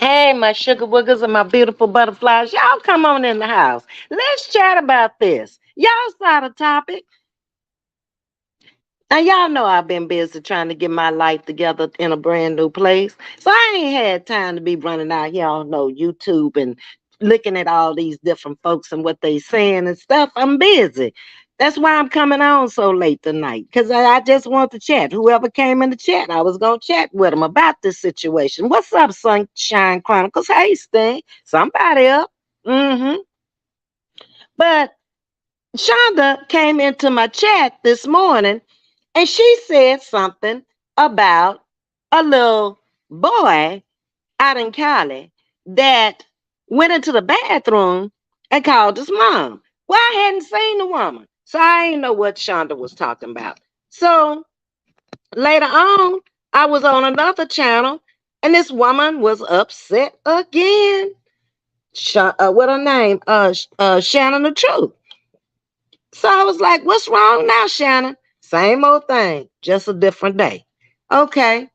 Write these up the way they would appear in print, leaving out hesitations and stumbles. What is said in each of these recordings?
Hey, my sugar woogers and my beautiful butterflies. Y'all come on in the house. Let's chat about this. Y'all saw the topic. Now, y'all know I've been busy trying to get my life together in a brand new place. So I ain't had time to be running out here on no YouTube and looking at all these different folks and what they saying and stuff. I'm busy. That's why I'm coming on so late tonight. Because I just want to chat. Whoever came in the chat, I was going to chat with them about this situation. What's up, Sunshine Chronicles? Hey, Sting. Somebody up. Mm-hmm. But Shonda came into my chat this morning and she said something about a little boy out in Cali that went into the bathroom and called his mom. Well, I hadn't seen the woman, so I didn't know what Shonda was talking about. So later on, I was on another channel and this woman was upset again. What her name? Shannon the Truth. So I was like, what's wrong now, Shannon? Same old thing, just a different day. Okay.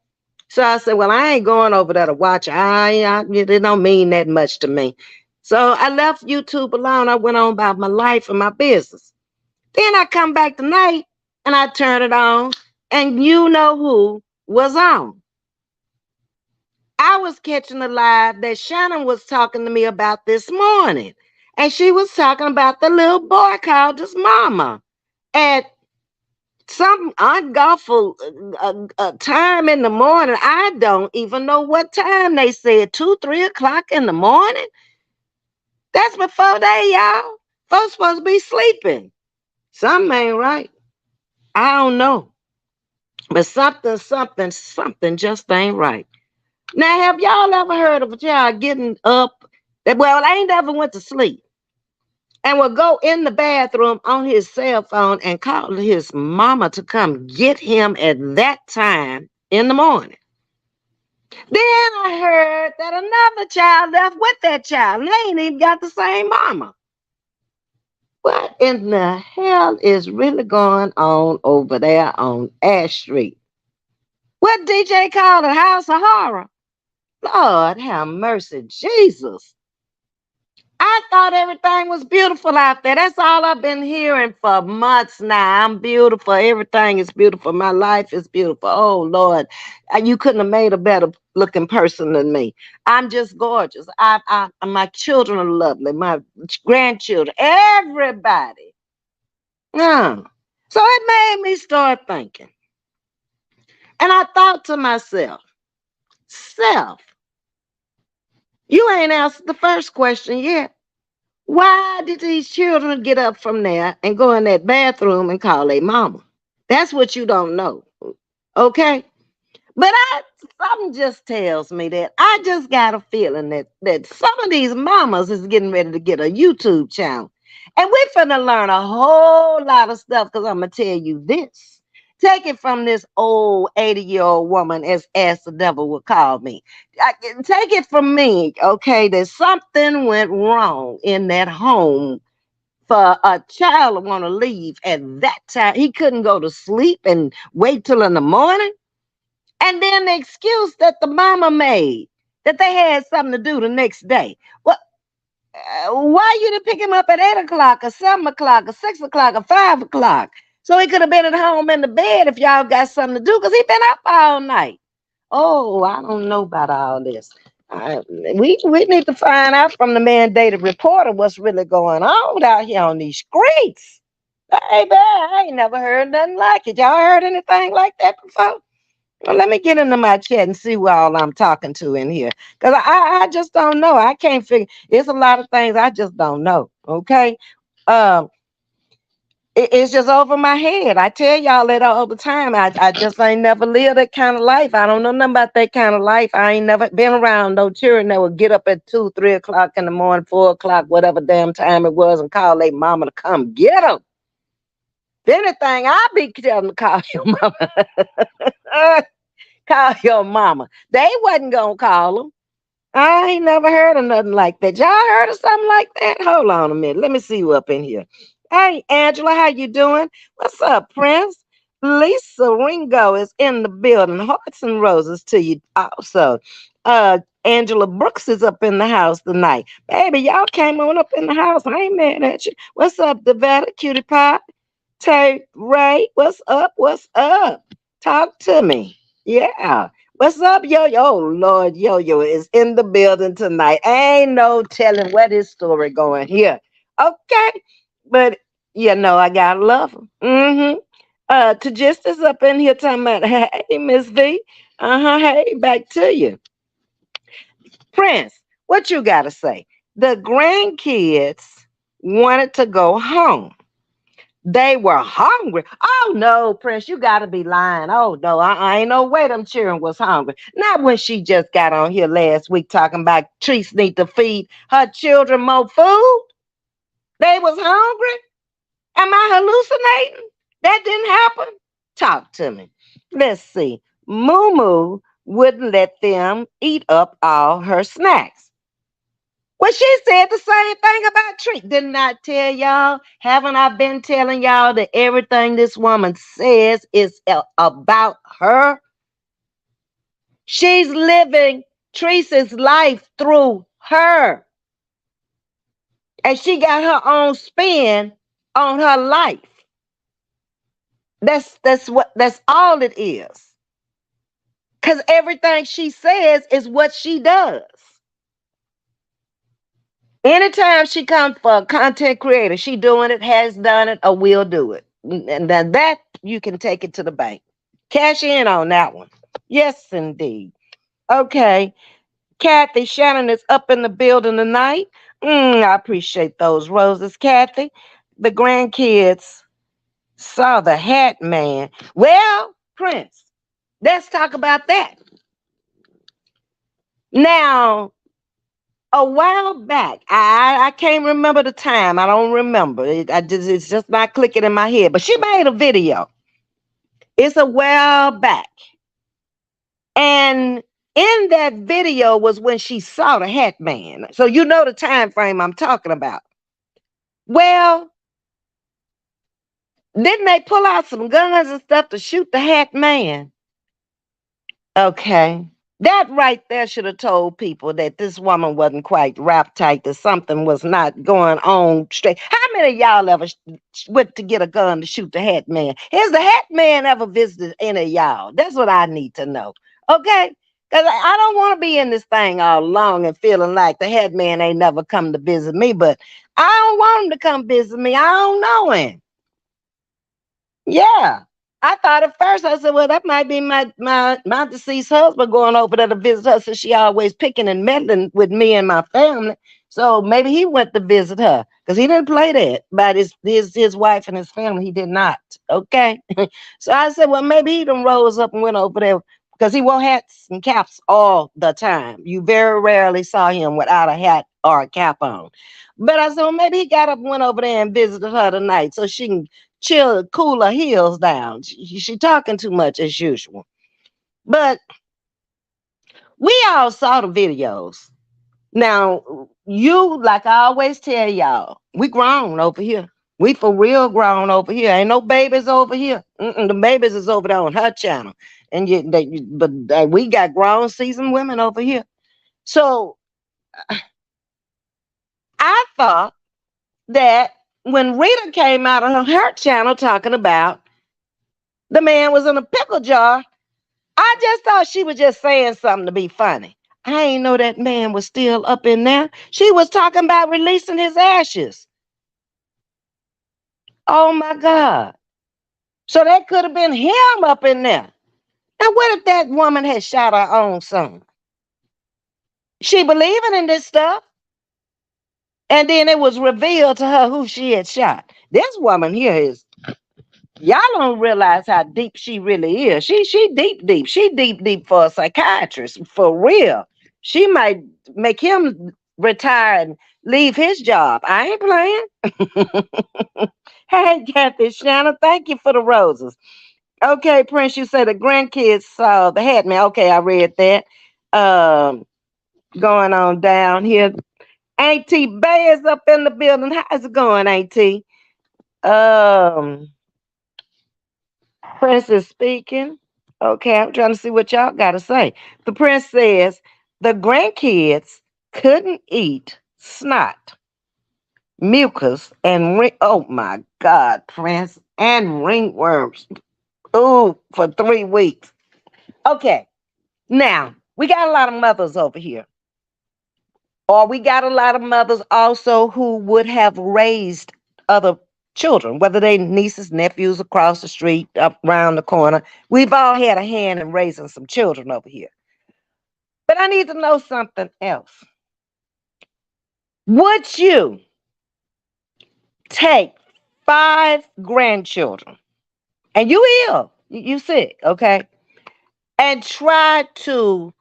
So I said, well, I ain't going over there to watch. It don't mean that much to me. So I left YouTube alone. I went on about my life and my business. Then I come back tonight and I turn it on, and you know who was on. I was catching the live that Shannon was talking to me about this morning. And she was talking about the little boy called his mama at some unlawful time in the morning. I don't even know what time they said, 2, 3 o'clock in the morning. That's before y'all. Folks supposed to be sleeping. Something ain't right. I don't know. But something just ain't right. Now, have y'all ever heard of a child getting up? Well, I ain't ever went to sleep and will go in the bathroom on his cell phone and call his mama to come get him at that time in the morning. Then I heard that another child left with that child, and they ain't even got the same mama. What in the hell is really going on over there on Ashe Street? What DJ called it? House of Horror? Lord have mercy, Jesus. I thought everything was beautiful out there. That's all I've been hearing for months now. I'm beautiful. Everything is beautiful. My life is beautiful. Oh, Lord. You couldn't have made a better looking person than me. I'm just gorgeous. My children are lovely. My grandchildren, everybody. Yeah. So it made me start thinking. And I thought to myself, self, you ain't answered the first question yet. Why did these children get up from there and go in that bathroom and call their mama? That's what you don't know. Okay? But something just tells me that I just got a feeling that some of these mamas is getting ready to get a YouTube channel. And we're finna learn a whole lot of stuff because I'm going to tell you this. Take it from this old 80-year-old woman, as the devil would call me. Take it from me, okay, that something went wrong in that home for a child to want to leave at that time. He couldn't go to sleep and wait till in the morning. And then the excuse that the mama made that they had something to do the next day. Well, why you didn't pick him up at 8 o'clock or 7 o'clock or 6 o'clock or 5 o'clock? So he could have been at home in the bed if y'all got something to do because he been up all night. Oh, I don't know about all this. We need to find out from the mandated reporter what's really going on out here on these streets. Baby, I ain't never heard nothing like it. Y'all heard anything like that before? Well, let me get into my chat and see who all I'm talking to in here. Because I just don't know. I can't figure. It's a lot of things I just don't know. Okay. Um, it's just over my head. I tell y'all that all the time. I just ain't never lived that kind of life. I don't know nothing about that kind of life. I ain't never been around no children that would get up at 2, 3 o'clock in the morning, 4 o'clock, whatever damn time it was, and call their mama to come get them. If anything, I'll be telling them to call your mama. Call your mama. They wasn't gonna call them. I ain't never heard of nothing like that. Y'all heard of something like that? Hold on a minute. Let me see you up in here. Hey, Angela, how you doing? What's up, Prince? Lisa Ringo is in the building. Hearts and roses to you also. Angela Brooks is up in the house tonight. Baby, y'all came on up in the house. I ain't mad at you. What's up, Devetta, Cutie Pie? Tay, Ray, what's up? What's up? Talk to me. Yeah. What's up, Yo Yo? Oh, Lord, Yo Yo is in the building tonight. Ain't no telling where this story going here. Okay. But, I got to love him. Mm-hmm. To just is up in here talking about, hey, Miss V. Uh-huh. Hey, back to you. Prince, what you got to say? The grandkids wanted to go home. They were hungry. Oh no, Prince, you gotta be lying. Oh no, I ain't no way them children was hungry. Not when she just got on here last week talking about trees need to feed her children more food. They was hungry. Am I hallucinating? That didn't happen. Talk to me. Let's see. Moo Moo wouldn't let them eat up all her snacks. Well, she said the same thing about Treat. Didn't I tell y'all? Haven't I been telling y'all that everything this woman says is about her? She's living Teresa's life through her. And she got her own spin on her life. That's all it is. Because everything she says is what she does. Anytime she comes for a content creator, she doing it, has done it, or will do it. And then that you can take it to the bank. Cash in on that one. Yes, indeed. Okay. Kathy Shannon is up in the building tonight. I appreciate those roses, Kathy. The grandkids saw the hat man. Well, Prince, let's talk about that. Now, a while back, I can't remember the time. I don't remember. It's just not clicking in my head. But she made a video. It's a while back. And in that video was when she saw the hat man. So you know the time frame I'm talking about. Well, didn't they pull out some guns and stuff to shoot the hat man? Okay. That right there should have told people that this woman wasn't quite wrapped tight, that something was not going on straight. How many of y'all ever went to get a gun to shoot the hat man? Has the hat man ever visited any of y'all? That's what I need to know. Okay? Because I don't want to be in this thing all along and feeling like the hat man ain't never come to visit me, but I don't want him to come visit me. I don't know him. Yeah. I thought at first, I said, well, that might be my deceased husband going over there to visit her since she always picking and meddling with me and my family. So maybe he went to visit her because he didn't play that. But his wife and his family, he did not. Okay. So I said, well, maybe he done rose up and went over there because he wore hats and caps all the time. You very rarely saw him without a hat or a cap on. But I said, well, maybe he got up and went over there and visited her tonight so she can chill, cool her heels down. She talking too much as usual. But we all saw the videos. Now, you, like I always tell y'all, we grown over here. We for real grown over here. Ain't no babies over here. The babies is over there on her channel. And we got grown seasoned women over here. So I thought that when Rita came out on her channel talking about the man was in a pickle jar, I just thought she was just saying something to be funny. I ain't know that man was still up in there. She was talking about releasing his ashes. Oh my God. So that could have been him up in there. Now, what if that woman had shot her own son? She believing in this stuff. And then it was revealed to her who she had shot. This woman here is, y'all don't realize how deep she really is. She deep, deep. She deep, deep for a psychiatrist, for real. She might make him retire and leave his job. I ain't playing. Hey, Kathy Shannon, thank you for the roses. Okay, Prince, you said the grandkids saw the hat man. Okay, I read that. Um, Going on down here. Auntie Bay is up in the building. How's it going, Auntie? Um, Prince is speaking. Okay, I'm trying to see what y'all got to say. The prince says The grandkids couldn't eat snot, mucus, and oh my God, Prince, and ringworms. Ooh, for 3 weeks. Okay, now we got a lot of mothers over here. Or we got a lot of mothers also who would have raised other children, whether they nieces, nephews across the street, up around the corner. We've all had a hand in raising some children over here. But I need to know something else. Would you take 5 grandchildren, and you ill, you sick, okay, and try to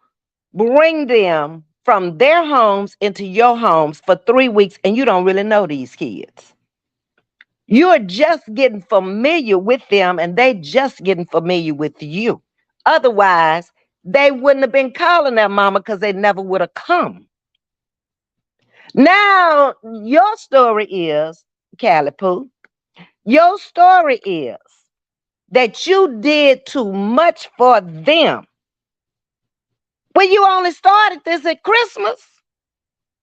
bring them from their homes into your homes for 3 weeks, and you don't really know these kids? You're just getting familiar with them, and they just getting familiar with you. Otherwise, they wouldn't have been calling their mama because they never would have come. Now, your story is, Callie Pooh, your story is that you did too much for them. When you only started this at Christmas,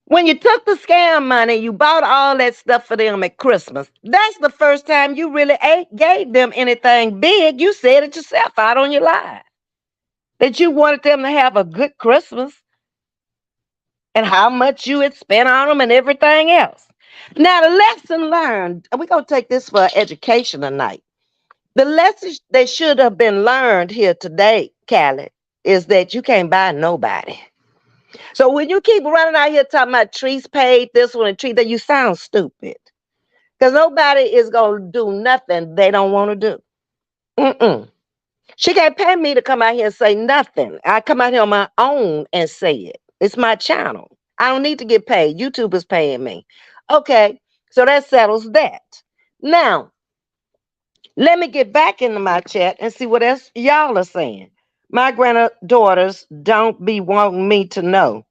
when you took the scam money, you bought all that stuff for them at Christmas. That's the first time you really gave them anything big. You said it yourself out on your live that you wanted them to have a good Christmas and how much you had spent on them and everything else. Now, the lesson learned, and we're going to take this for education tonight. The lesson that should have been learned here today, Callie, is that you can't buy nobody. So when you keep running out here talking about trees paid this one and tree that, you sound stupid. Because nobody is going to do nothing they don't want to do. Mm-mm. She can't pay me to come out here and say nothing. I come out here on my own and say it. It's my channel. I don't need to get paid. YouTube is paying me. Okay, so that settles that. Now, let me get back into my chat and see what else y'all are saying. My granddaughters don't be wanting me to know.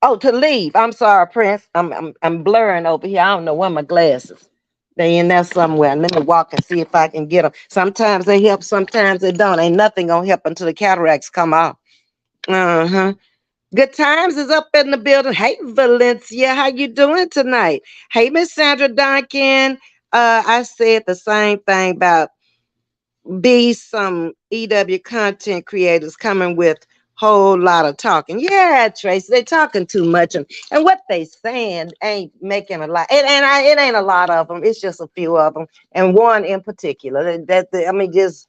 Oh, to leave. I'm sorry, Prince. I'm blurring over here. I don't know where my glasses. They in there somewhere. Let me walk and see if I can get them. Sometimes they help, sometimes they don't. Ain't nothing gonna help until the cataracts come off. Uh-huh. Good Times is up in the building. Hey, Valencia, how you doing tonight? Hey, Miss Sandra Duncan. I said the same thing about be some EW content creators coming with whole lot of talking. Yeah, Tracy, they talking too much, and what they saying ain't making a lot. It ain't a lot of them. It's just a few of them, and one in particular. I mean, just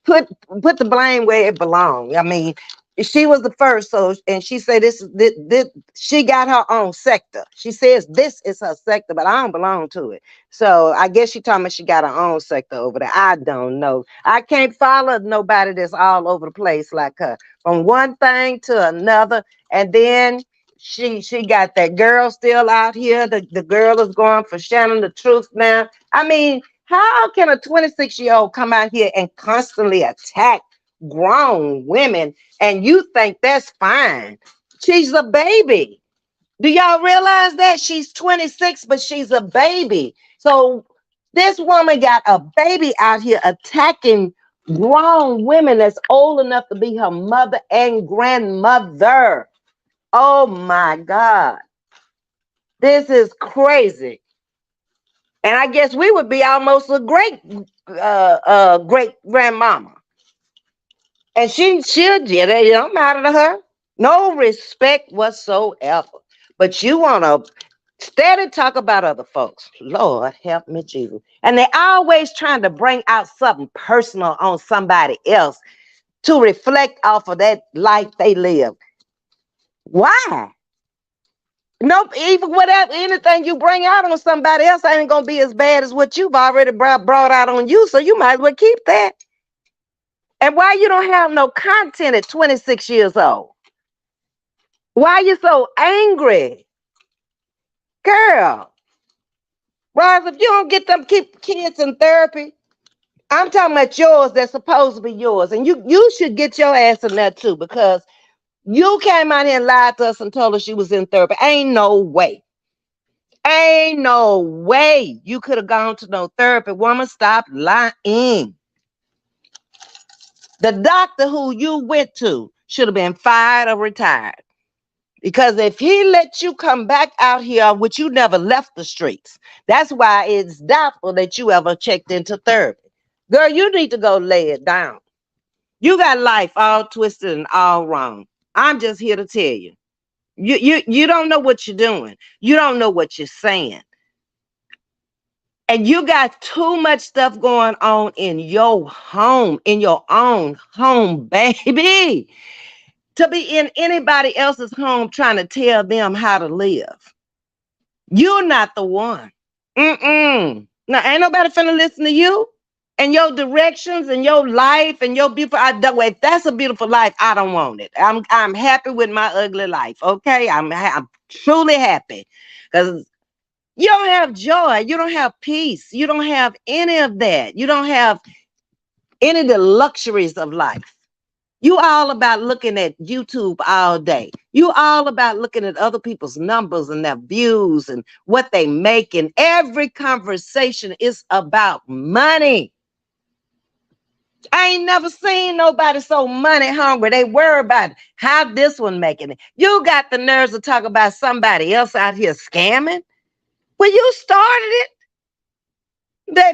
put the blame where it belongs. I mean, she was the first, so and she said this she got her own sector. She says this is her sector, but I don't belong to it. So I guess she told me she got her own sector over there. I don't know. I can't follow nobody that's all over the place like her, from one thing to another. And then she got that girl still out here. The girl is going for Shannon the Truth now. I mean, how can a 26-year-old come out here and constantly attack grown women and you think that's fine? She's a baby. Do y'all realize that? She's 26, but she's a baby. So this woman got a baby out here attacking grown women that's old enough to be her mother and grandmother. Oh my God. This is crazy. And I guess we would be almost a great great grandmama. And she'll get it. It don't matter to her. No respect whatsoever. But you want to steady talk about other folks. Lord help me, Jesus. And they always trying to bring out something personal on somebody else to reflect off of that life they live. Why? Nope, even whatever, anything you bring out on somebody else ain't gonna be as bad as what you've already brought out on you. So you might as well keep that. And why you don't have no content at 26 years old? Why are you so angry? Girl, Roz, if you don't get them keep kids in therapy, I'm talking about yours that's supposed to be yours. And you should get your ass in there too, because you came out here and lied to us and told us you was in therapy. Ain't no way. Ain't no way you could have gone to no therapy. Woman, stop lying. The doctor who you went to should have been fired or retired. Because if he let you come back out here, which you never left the streets, that's why it's doubtful that you ever checked into therapy. Girl, you need to go lay it down. You got life all twisted and all wrong. I'm just here to tell you. You don't know what you're doing. You don't know what you're saying. And you got too much stuff going on in your home, in your own home, baby, to be in anybody else's home trying to tell them how to live. You're not the one. Mm-mm. Now, ain't nobody finna listen to you and your directions and your life and your beautiful. If that's a beautiful life, I don't want it. I'm happy with my ugly life. Okay, I'm truly happy because you don't have joy. You don't have peace. You don't have any of that. You don't have any of the luxuries of life. You all about looking at YouTube all day. You all about looking at other people's numbers and their views and what they make. And every conversation is about money. I ain't never seen nobody so money hungry. They worry about how this one making it. You got the nerves to talk about somebody else out here scamming. Well, you started it.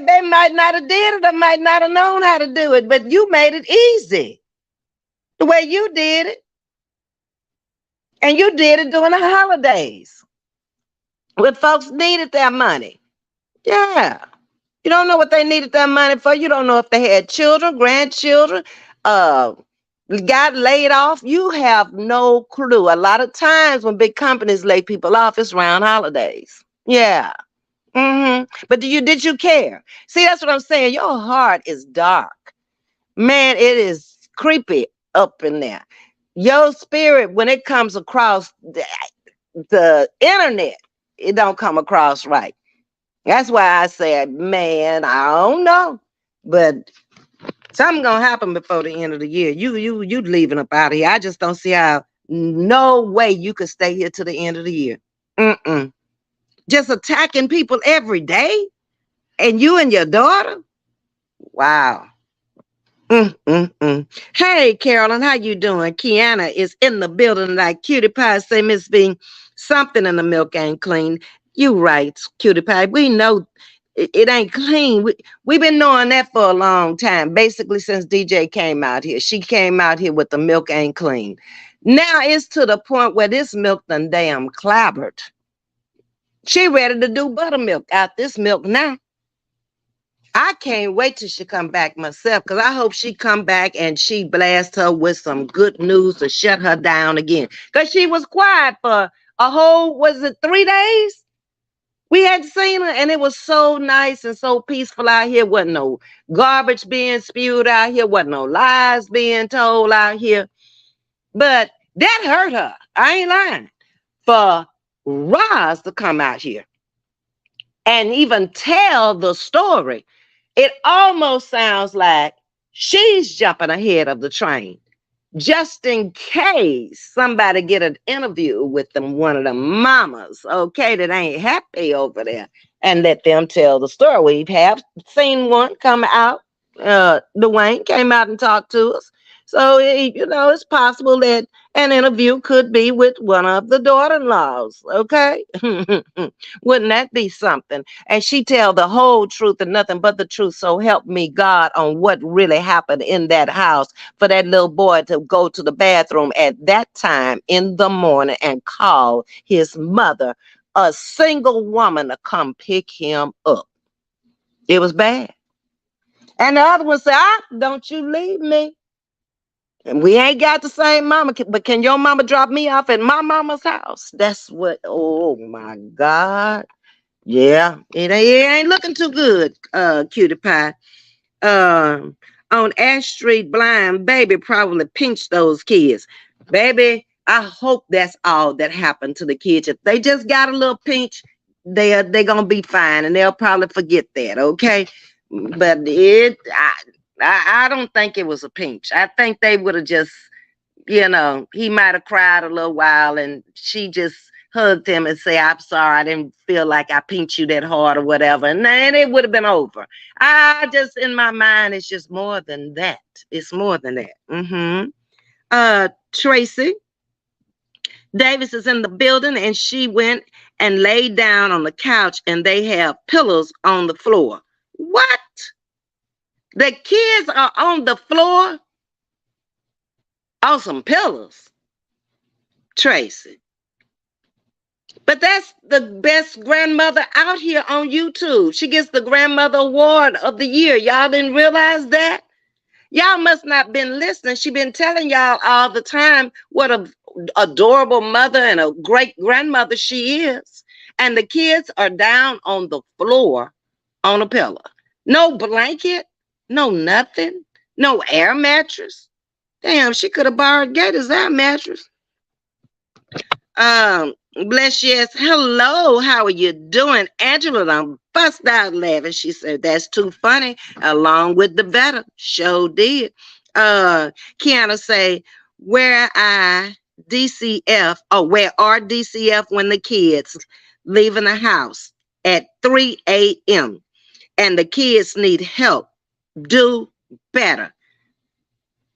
They might not have did it. They might not have known how to do it, but you made it easy the way you did it. And you did it during the holidays when folks needed their money. Yeah. You don't know what they needed their money for. You don't know if they had children, grandchildren, uh, got laid off. You have no clue. A lot of times when big companies lay people off, it's around holidays. Yeah. But did you care? See, that's what I'm saying. Your heart is dark. Man, it is creepy up in there. Your spirit, when it comes across the internet, it don't come across right. That's why I said, man, I don't know. But something gonna happen before the end of the year. You leaving up out of here. I just don't see how no way you could stay here to the end of the year. Mm-mm. Just attacking people every day. And you and your daughter? Wow. Hey, Carolyn, how you doing? Kiana is in the building like Cutie Pie say, Ms.V, something in the milk ain't clean. You right, Cutie Pie. We know it ain't clean. We've been knowing that for a long time, basically since DJ came out here. She came out here with the milk ain't clean. Now it's to the point where this milk done damn clabbered. She ready to do buttermilk out this milk now. I can't wait till she come back myself because I hope she come back and she blast her with some good news to shut her down again. Because she was quiet for a whole, was it 3 days? We had seen her and it was so nice and so peaceful out here. Wasn't no garbage being spewed out here. Wasn't no lies being told out here. But that hurt her. I ain't lying. For Roz to come out here and even tell the story, it almost sounds like she's jumping ahead of the train just in case somebody get an interview with them, one of the mamas, okay, that ain't happy over there, and let them tell the story. We have seen one come out. Dwayne came out and talked to us. So, it's possible that an interview could be with one of the daughter-in-laws, okay? Wouldn't that be something? And she tell the whole truth and nothing but the truth. So help me God on what really happened in that house for that little boy to go to the bathroom at that time in the morning and call his mother, a single woman, to come pick him up. It was bad. And the other one said, don't you leave me. And we ain't got the same mama, but can your mama drop me off at my mama's house? That's what, oh my God. Yeah, it ain't looking too good, Cutie Pie. On Ashe Street, blind baby probably pinched those kids. Baby, I hope that's all that happened to the kids. If they just got a little pinch, they're gonna be fine, and they'll probably forget that, okay? But I don't think it was a pinch. I think they would have just, he might have cried a little while, and she just hugged him and say, I'm sorry, I didn't feel like I pinched you that hard or whatever. And then it would have been over. I just, in my mind, it's just more than that. It's more than that. Tracy Davis is in the building, and she went and laid down on the couch, and they have pillows on the floor. What? The kids are on the floor on some pillows, Tracy. But that's the best grandmother out here on YouTube. She gets the Grandmother Award of the Year. Y'all didn't realize that? Y'all must not been listening. She been telling y'all all the time what a adorable mother and a great grandmother she is. And the kids are down on the floor on a pillow. No blanket, no nothing, no air mattress. Damn, she could have borrowed Gator's air mattress. Bless yes. Hello, how are you doing? Angela done bust out laughing. She said, that's too funny. Along with the better. Sure did. Kiana say, where I DCF, or where are DCF when the kids leaving the house at 3 a.m. and the kids need help? Do better.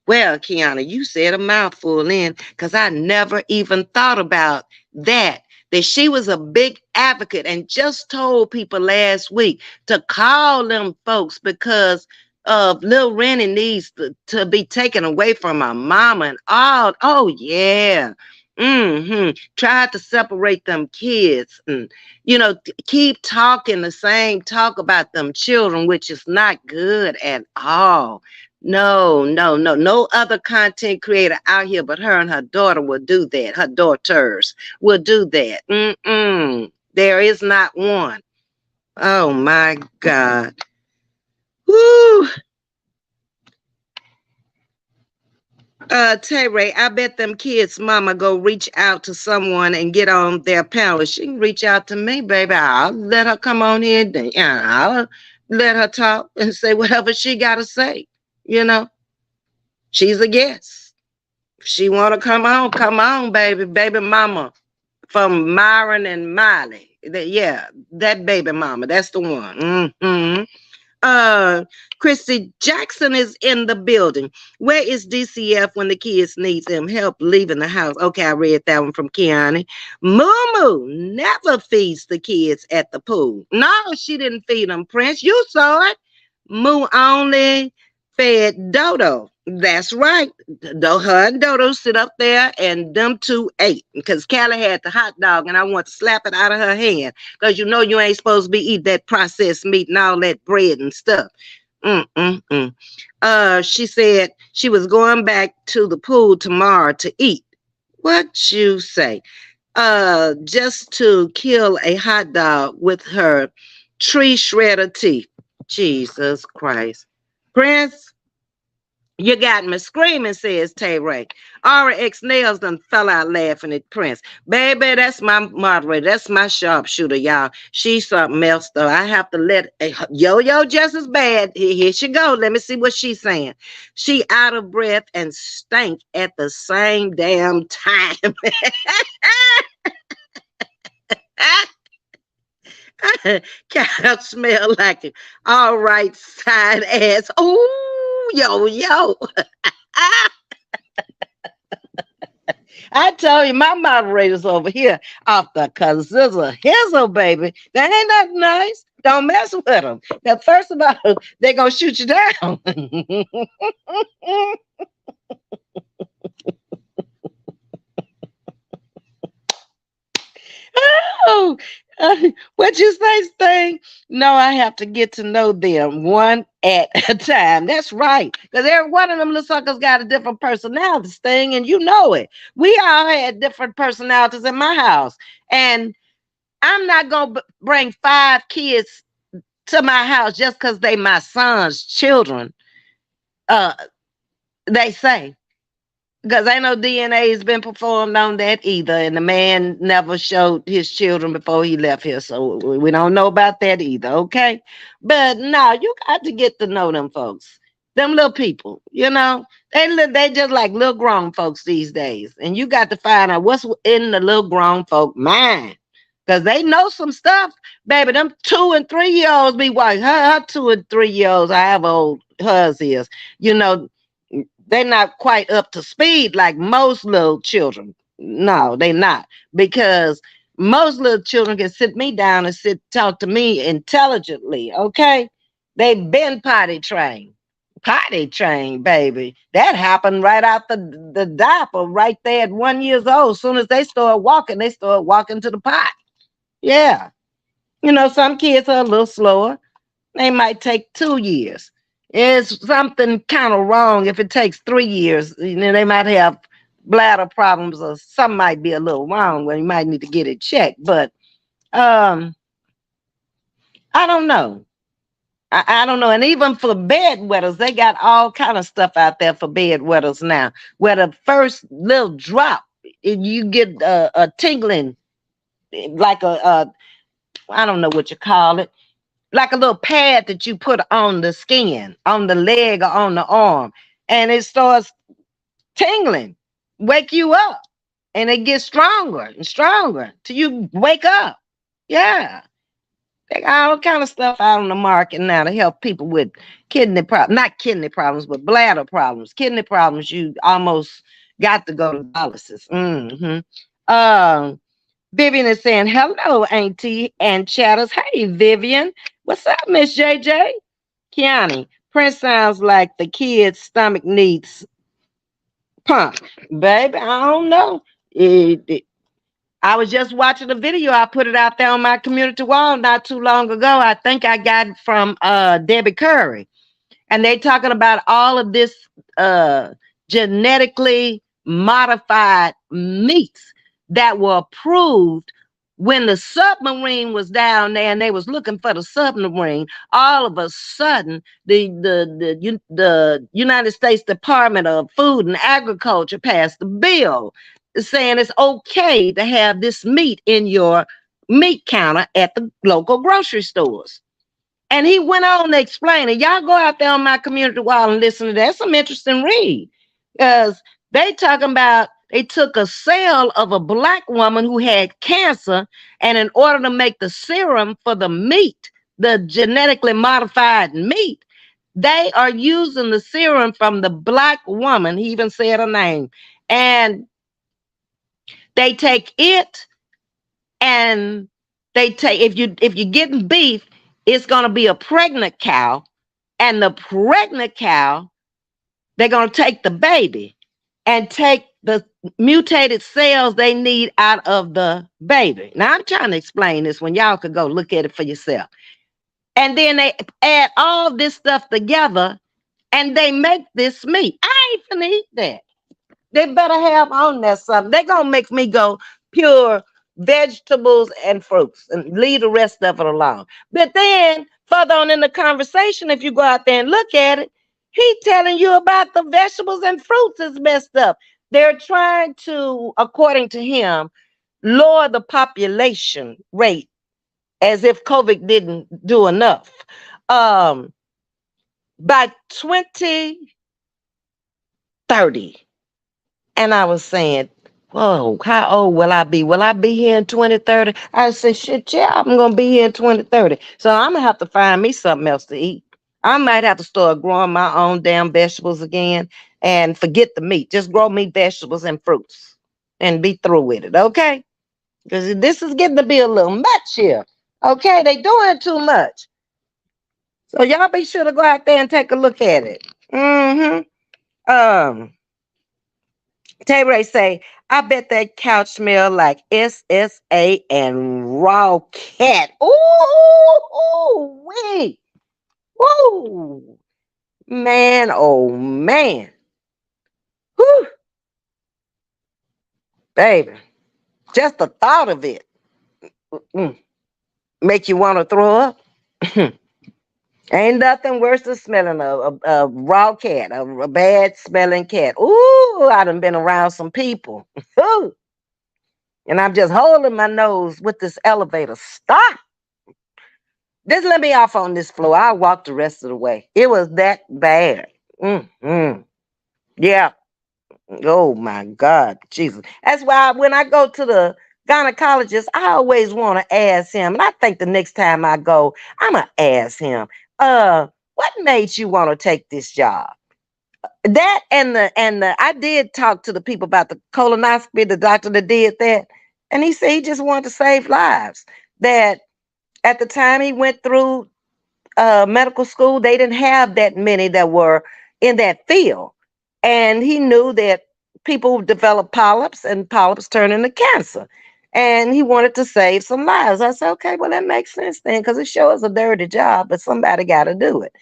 Well, Kiana, you said a mouthful in, because I never even thought about that. That she was a big advocate and just told people last week to call them folks because of little Rennie needs to be taken away from her mama and all. Oh, yeah. Tried to separate them kids and, keep talking the same talk about them children, which is not good at all. No, no, no, no other content creator out here but her and her daughter will do that. Her daughters will do that. There is not one. Oh my God. Woo. Tay Ray, I bet them kids' mama go reach out to someone and get on their panel. She can reach out to me, baby. I'll let her come on here. I'll let her talk and say whatever she got to say. She's a guest. If she want to come on, baby. Baby mama from Myron and Miley. That baby mama. That's the one. Christy Jackson is in the building. Where is DCF when the kids need them help leaving the house? Okay, I read that one from Kiani. Moo never feeds the kids at the pool. No, she didn't feed them, Prince. You saw it. Moo only fed Dodo. That's right. Her and Dodo sit up there and them two ate because Callie had the hot dog and I want to slap it out of her hand because you ain't supposed to be eating that processed meat and all that bread and stuff. She said she was going back to the pool tomorrow to eat. What you say? Just to kill a hot dog with her tree shredder teeth. Jesus Christ. Prince, you got me screaming, says Tay Ray. RX Nails done fell out laughing at Prince. Baby, that's my moderator. That's my sharpshooter, y'all. She's something else, though. I have to let Yo-Yo just as bad. Here she go. Let me see what she's saying. She out of breath and stank at the same damn time. Can't smell like it. All right, side ass. Oh, yo. I told you, my moderator's over here off the Kazizzle Hizzle, baby. That ain't nothing nice. Don't mess with them. Now, first of all, they're going to shoot you down. Oh, what you say, Sting? No, I have to get to know them one at a time. That's right. Because every one of them little suckers got a different personality, Sting, and you know it. We all had different personalities in my house. And I'm not going to bring 5 kids to my house just because they my son's children. They say. Because I know DNA has been performed on that either, and the man never showed his children before he left here, so we don't know about that either, okay? But no, you got to get to know them folks, them little people, they just like little grown folks these days, and you got to find out what's in the little grown folk mind, because they know some stuff, baby. Them 2 and 3 year olds be white. Her 2 and 3 year olds, however old hers is, They're not quite up to speed like most little children. No, they not. Because most little children can sit me down and talk to me intelligently, okay? They've been potty trained. Potty trained, baby. That happened right out the diaper, right there at 1 year old. As soon as they start walking to the pot. Yeah. You know, some kids are a little slower. They might take 2 years. It's something kind of wrong if it takes 3 years. You know, they might have bladder problems or something might be a little wrong where you might need to get it checked. But um, I don't know. I don't know. And even for bedwetters, they got all kind of stuff out there for bedwetters now. Where the first little drop, you get a tingling, like I don't know what you call it, like a little pad that you put on the skin, on the leg or on the arm, and it starts tingling, wake you up, and it gets stronger and stronger till you wake up. Yeah. They got all kind of stuff out on the market now to help people with kidney problems, not kidney problems, but bladder problems. Kidney problems, you almost got to go to dialysis. Vivian is saying, hello, Auntie and Chatters. Hey, Vivian. What's up, Miss JJ? Kiani, Prince sounds like the kid's stomach needs pump. Baby, I don't know. I was just watching a video. I put it out there on my community wall not too long ago. I think I got it from Debbie Curry. And they talking about all of this uh, genetically modified meats that were approved when the submarine was down there and they was looking for the submarine. All of a sudden, the United States Department of Food and Agriculture passed a bill saying it's okay to have this meat in your meat counter at the local grocery stores. And he went on to explain it. Y'all go out there on my community wall and listen to that. It's some interesting read. Because they talking about they took a cell of a black woman who had cancer, and in order to make the serum for the meat, the genetically modified meat, they are using the serum from the black woman. He even said her name. And they take it and they take if you're getting beef, it's going to be a pregnant cow, and the pregnant cow, they're going to take the baby and take the mutated cells they need out of the baby. Now I'm trying to explain this when y'all could go look at it for yourself. And then they add all this stuff together and they make this meat. I ain't finna eat that. They better have on there something. They're going to make me go pure vegetables and fruits and leave the rest of it alone. But then further on in the conversation, if you go out there and look at it, he's telling you about the vegetables and fruits is messed up. They're trying to, according to him, lower the population rate as if COVID didn't do enough. By 2030, and I was saying, whoa, how old will I be? Will I be here in 2030? I said, shit, yeah, I'm going to be here in 2030. So I'm going to have to find me something else to eat. I might have to start growing my own damn vegetables again and forget the meat. Just grow me vegetables and fruits and be through with it, okay? Because this is getting to be a little much here. Okay, they doing too much. So y'all be sure to go out there and take a look at it. Tay Ray say, I bet that couch smell like SSA and raw cat. Ooh, wee. Woo. Man, oh man. Whew. Baby, just the thought of it make you want to throw up. Ain't nothing worse than smelling a raw cat, a bad smelling cat. Ooh, I done been around some people. Ooh. And I'm just holding my nose with this elevator. Stop. Just let me off on this floor. I'll walk the rest of the way. It was that bad. Yeah. Oh my God, Jesus. That's why when I go to the gynecologist, I always want to ask him. And I think the next time I go, I'm going to ask him, what made you want to take this job? That and the I did talk to the people about the colonoscopy, the doctor that did that, and he said he just wanted to save lives. That at the time he went through medical school, they didn't have that many that were in that field. And he knew that people develop polyps and polyps turn into cancer. And he wanted to save some lives. I said, okay, well, that makes sense then, because it shows a dirty job, but somebody got to do it.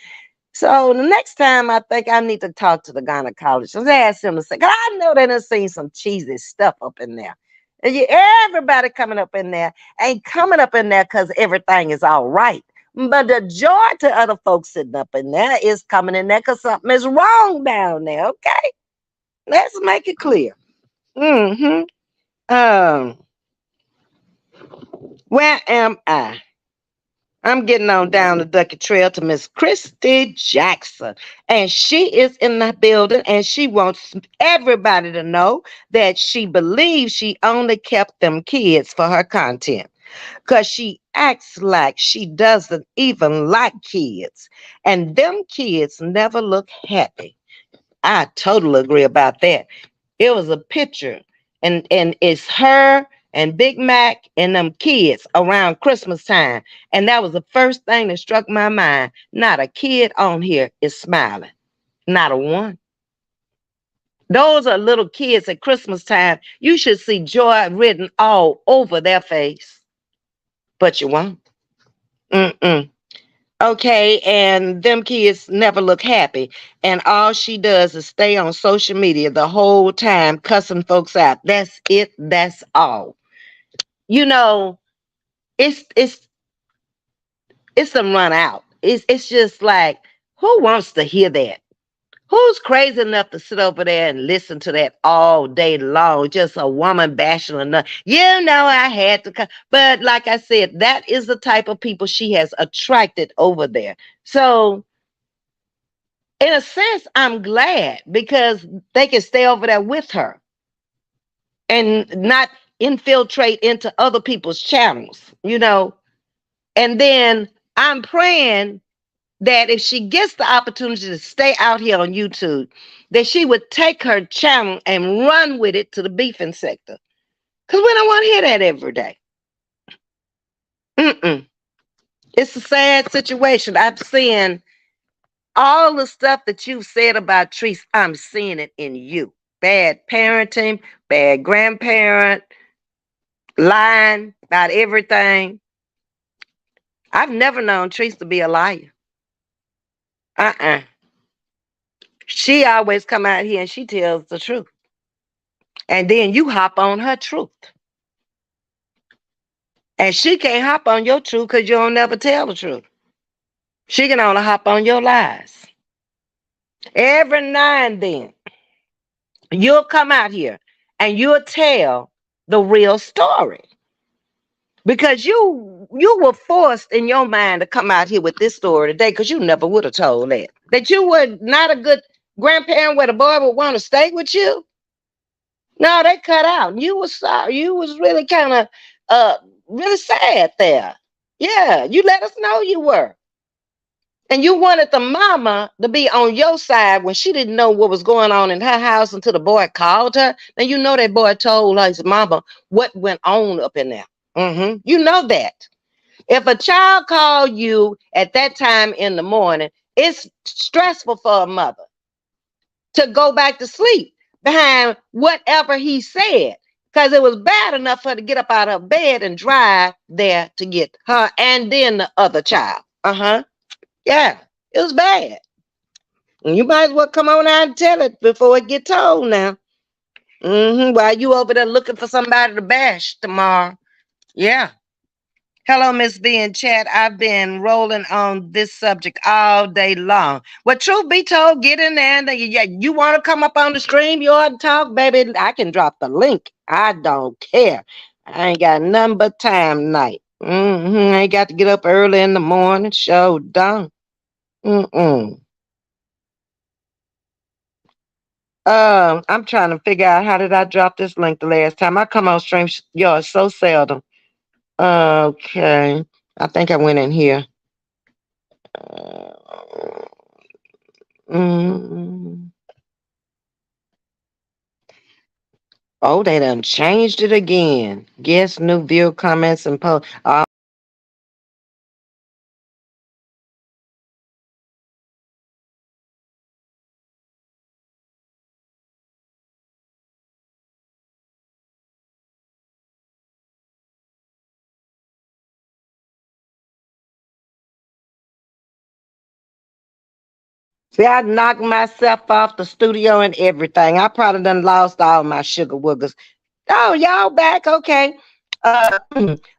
So the next time I think I need to talk to the gynecologist. Just ask him to say, because I know they done seen some cheesy stuff up in there. And everybody coming up in there ain't coming up in there because everything is all right. But the majority of the folks sitting up in there is coming in there because something is wrong down there. Okay, let's make it clear. Mm-hmm. Um, where am I? I'm getting on down the Ducky Trail to Miss Christy Jackson. And she is in the building and she wants everybody to know that she believes she only kept them kids for her content. Because she acts like she doesn't even like kids. And them kids never look happy. I totally agree about that. It was a picture, and it's her and Big Mac and them kids around Christmas time. And that was the first thing that struck my mind. Not a kid on here is smiling. Not a one. Those are little kids at Christmas time. You should see joy written all over their face. But you won't. Mm-mm. Okay, and them kids never look happy. And all she does is stay on social media the whole time, cussing folks out. That's it. That's all. You know, it's it's it's a run out. It's just like, who wants to hear that? Who's crazy enough to sit over there and listen to that all day long? Just a woman bashing another. You know, I had to come. But like I said, that is the type of people she has attracted over there. So in a sense, I'm glad because they can stay over there with her and not infiltrate into other people's channels, you know. And then I'm praying that if she gets the opportunity to stay out here on YouTube, that she would take her channel and run with it to the beefing sector. Because we don't want to hear that every day. Mm-mm. It's a sad situation. I'm seeing all the stuff that you've said about Treese, I'm seeing it in you. Bad parenting, bad grandparent, lying about everything. I've never known Treese to be a liar. Uh-uh. She always come out here and she tells the truth. And then you hop on her truth. And she can't hop on your truth because you don't never tell the truth. She can only hop on your lies. Every now and then, you'll come out here and you'll tell the real story. Because you were forced in your mind to come out here with this story today because you never would have told that. That you were not a good grandparent where the boy would want to stay with you. No, they cut out. You was sorry. You was really kind of uh really sad there. Yeah, you let us know you were. And you wanted the mama to be on your side when she didn't know what was going on in her house until the boy called her. Then you know that boy told his mama what went on up in there. You know that. If a child called you at that time in the morning, it's stressful for a mother to go back to sleep behind whatever he said. Because it was bad enough for her to get up out of bed and drive there to get her and then the other child. Yeah, it was bad. And you might as well come on out and tell it before it get told now. While you over there looking for somebody to bash tomorrow. Yeah. Hello, Ms.V in chat. I've been rolling on this subject all day long. Well, truth be told, get in there. And you want to come up on the stream, you ought to talk, baby. I can drop the link. I don't care. I ain't got nothing but time tonight. I ain't got to get up early in the morning. Sure don't. Mm-mm. I'm trying to figure out how did I drop this link the last time. I come on stream, y'all, so seldom. Okay. I think I went in here. Uh, mm, Oh, they done changed it again. Guess new view comments and post. See, I knocked myself off the studio and everything. I probably done lost all my sugar woogers. Oh, y'all back? Okay.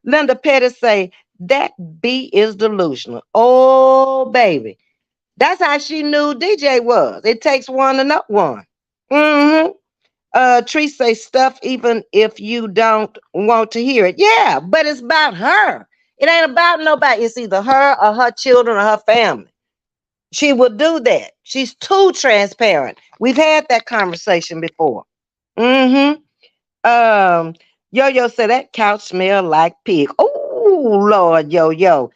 Linda Pettis say, that B is delusional. Oh, baby. That's how she knew DJ was. It takes one to know one. Mm-hmm. Tree say stuff even if you don't want to hear it. Yeah, but it's about her. It ain't about nobody. It's either her or her children or her family. She will do that. She's too transparent. We've had that conversation before. Mm-hmm. Um, Yo said that couch smell like pig. Oh Lord, yo.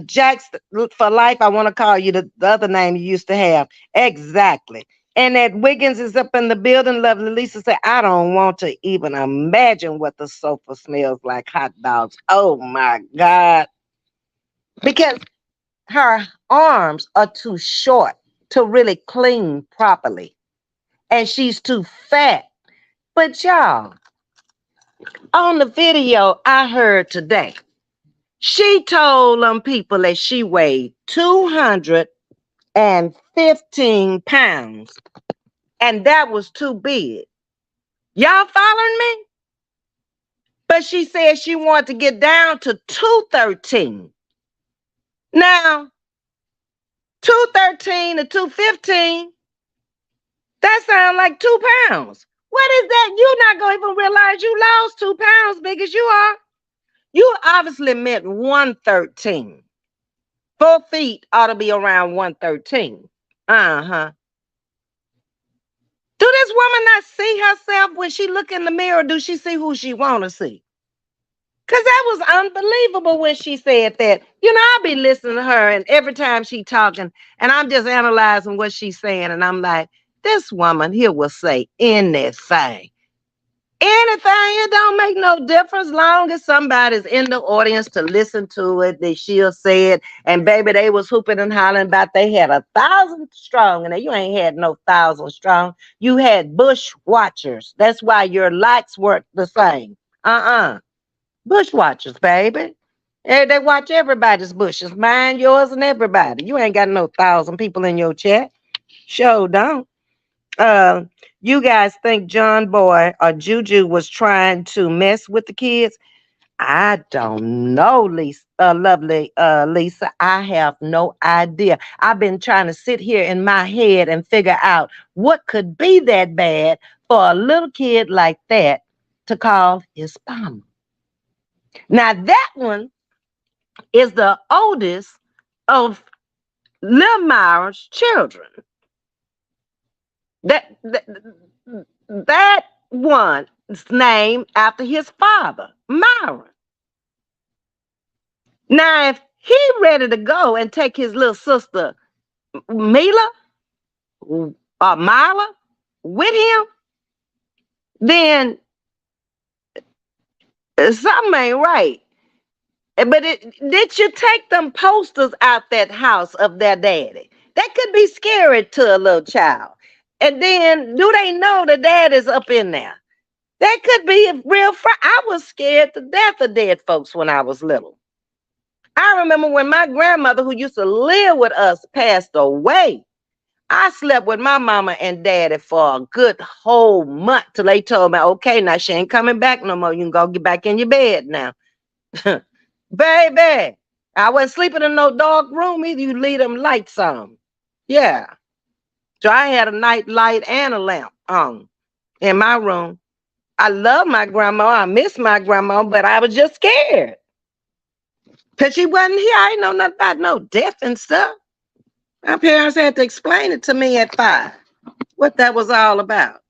Jax for life. I want to call you the other name you used to have. Exactly. And that Wiggins is up in the building. Lovely Lisa said, I don't want to even imagine what the sofa smells like. Hot dogs. Oh my God. Because her arms are too short to really clean properly. And she's too fat. But y'all, on the video I heard today, she told them people that she weighed 215 pounds, and that was too big. Y'all following me? But she said she wanted to get down to 213. Now, 213 to 215, that sounds like 2 pounds. What is that? You're not going to even realize you lost 2 pounds, big as you are. You obviously meant 113. 4 feet ought to be around 113. Uh-huh. Do this woman not see herself when she look in the mirror? Do she see who she want to see? Because that was unbelievable when she said that. You know, I'll be listening to her, and every time she talking, and I'm just analyzing what she's saying, and I'm like, this woman here will say anything. Anything, it don't make no difference long as somebody's in the audience to listen to it. That she'll say it. And baby, they was hooping and hollering about they had 1,000 strong. And you ain't had no 1,000 strong. You had bush watchers. That's why your likes weren't the same. Bush watchers, baby. They watch everybody's bushes. Mine, yours, and everybody. You ain't got no 1,000 people in your chat. Sure don't. uh, you guys think John Boy or Juju was trying to mess with the kids? I don't know, Lisa, lovely Lisa. I have no idea. I've been trying to sit here in my head and figure out what could be that bad for a little kid like that to call his mama. Now that one is the oldest of Lil Myra's children. That one is named after his father, Myron. Now, if he ready to go and take his little sister Mila or Mila with him, then something ain't right. But did you take them posters out that house of their daddy? That could be scary to a little child. And then, do they know the dad is up in there? That could be a real I was scared to death of dead folks when I was little. I remember when my grandmother, who used to live with us, passed away. I slept with my mama and daddy for a good whole month till they told me, okay, now she ain't coming back no more. You can go get back in your bed now. Baby, I wasn't sleeping in no dark room either. You leave them lights on. Yeah. So I had a night light and a lamp on in my room. I love my grandma. I miss my grandma, but I was just scared. Because she wasn't here. I didn't know nothing about no death and stuff. My parents had to explain it to me at 5, what that was all about.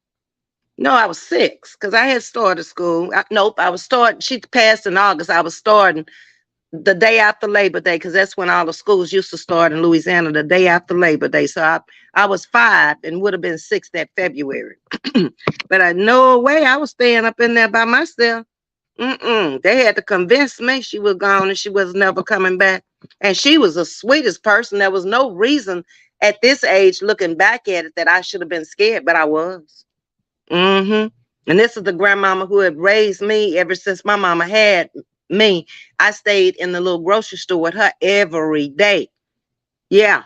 No, I was 6 because I had started school. Nope, I was starting. She passed in August. I was starting the day after Labor Day, because that's when all the schools used to start in Louisiana, the day after Labor Day. So I was 5 and would have been 6 that February. But I no way I was staying up in there by myself. They had to convince me she was gone and she was never coming back. And she was the sweetest person. There was no reason at this age, looking back at it, that I should have been scared, but I was. Mm-hmm. And this is the grandmama who had raised me ever since my mama had me. I stayed in the little grocery store with her every day. Yeah.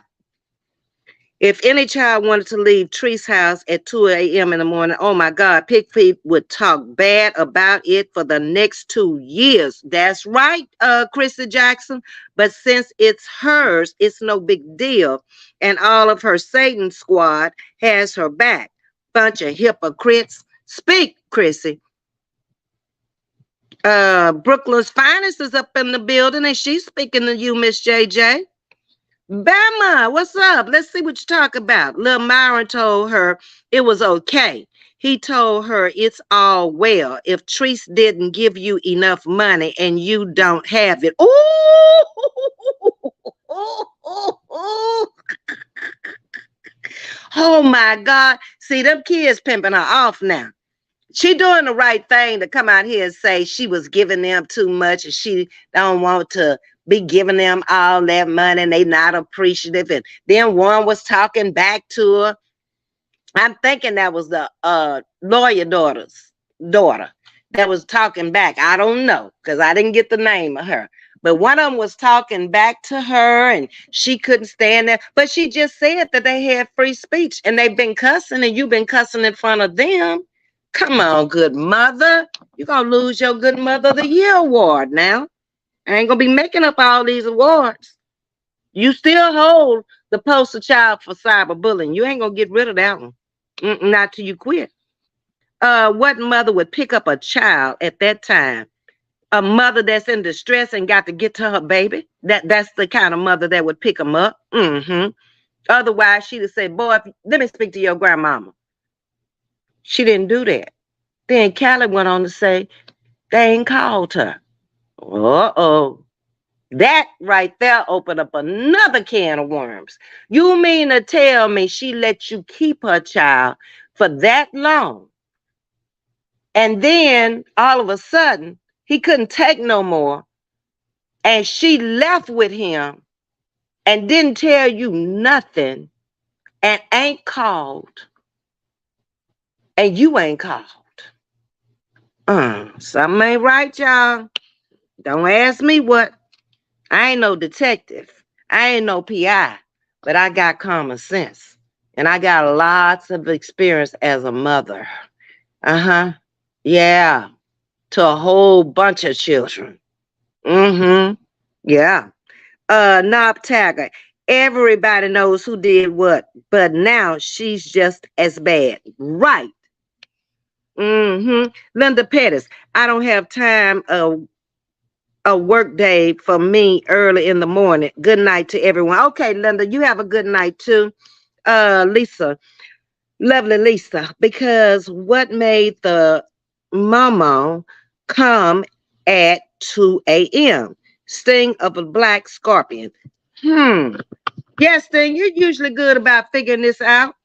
If any child wanted to leave Tree's house at 2 a.m. in the morning, oh my God, Pig Feet would talk bad about it for the next 2 years. That's right, Chrissy Jackson. But since it's hers, it's no big deal. And all of her Satan squad has her back. Bunch of hypocrites. Speak, Chrissy. Brooklyn's finest is up in the building, and she's speaking to you, Miss JJ. Bama, what's up? Let's see what you talk about. Lil Myron told her it was okay. He told her it's all well if Treese didn't give you enough money and you don't have it. Ooh! Oh my God. See, them kids pimping her off now. She doing the right thing to come out here and say she was giving them too much and she don't want to be giving them all that money and they not appreciative. And then one was talking back to her. I'm thinking that was the lawyer daughter that was talking back. I don't know because I didn't get the name of her. But one of them was talking back to her and she couldn't stand that. But she just said that they had free speech and they've been cussing and you've been cussing in front of them. Come on, good mother. You're going to lose your Good Mother of the Year award now. I ain't going to be making up all these awards. You still hold the poster child for cyberbullying. You ain't going to get rid of that one. Not till you quit. What mother would pick up a child at that time? A mother that's in distress and got to get to her baby. That's the kind of mother that would pick them up. Otherwise, she'd have said, boy, let me speak to your grandmama. She didn't do that. Then Callie went on to say, they ain't called her. Uh-oh. That right there opened up another can of worms. You mean to tell me she let you keep her child for that long? And then all of a sudden, he couldn't take no more. And she left with him and didn't tell you nothing and ain't called. And you ain't called. Something ain't right, y'all. Don't ask me what. I ain't no detective. I ain't no PI, but I got common sense. And I got lots of experience as a mother. Yeah. To a whole bunch of children. Yeah. Knob Tagger. Everybody knows who did what, but now she's just as bad. Right. Linda Pettis. I don't have time a work day for me early in the morning. Good night to everyone. Okay, Linda, you have a good night too. Lisa, lovely Lisa, because what made the mama come at 2 a.m.? Sting of a black scorpion. Yes, Sting, you're usually good about figuring this out.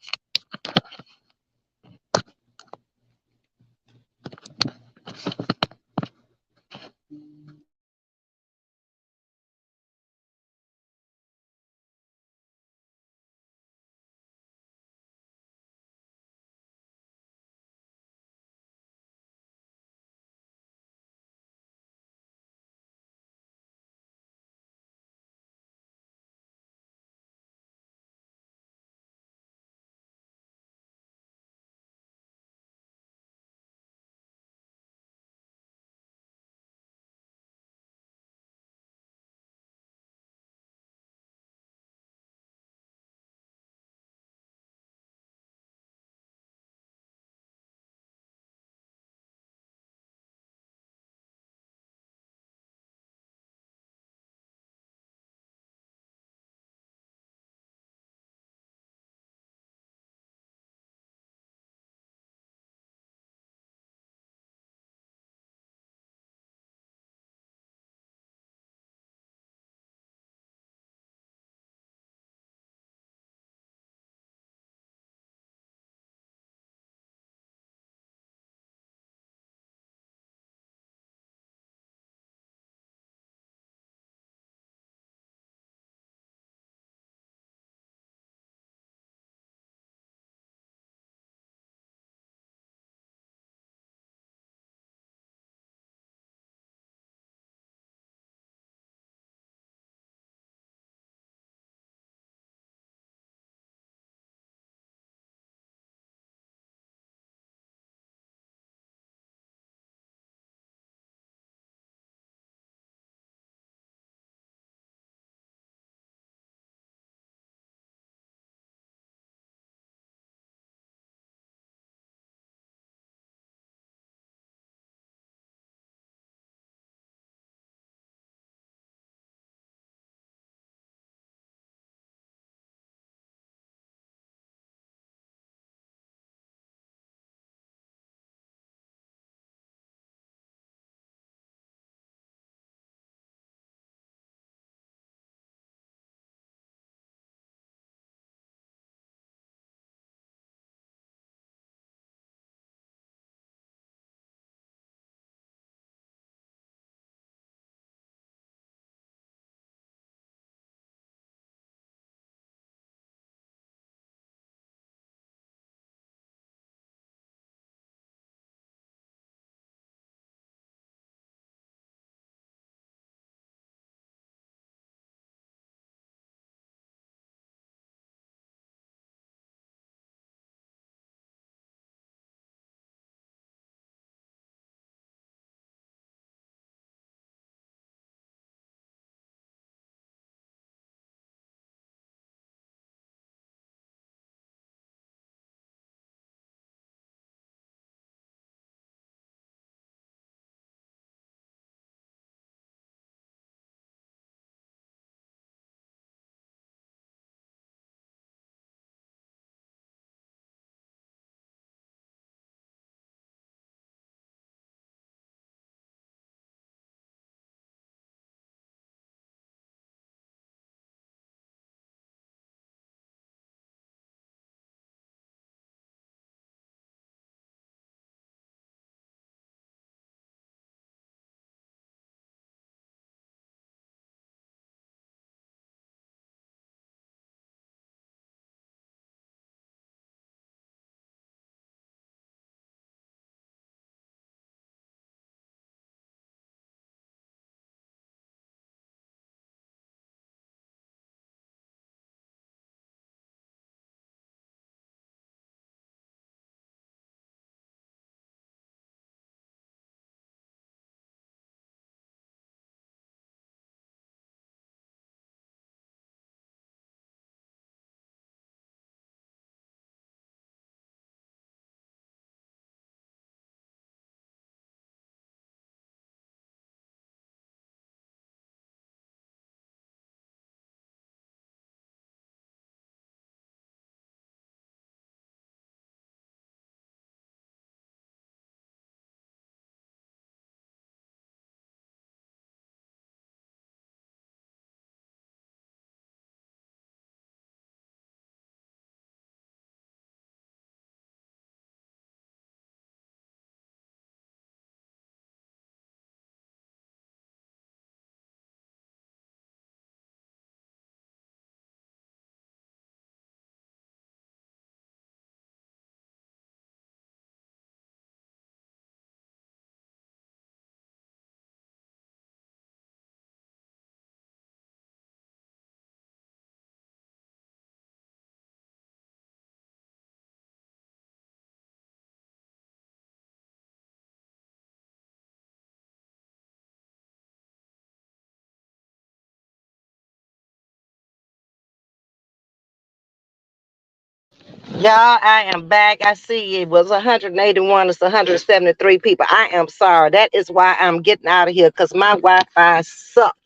Y'all, I am back. I see it was 181. It's 173 people. I am sorry. That is why I'm getting out of here because my Wi-Fi sucks.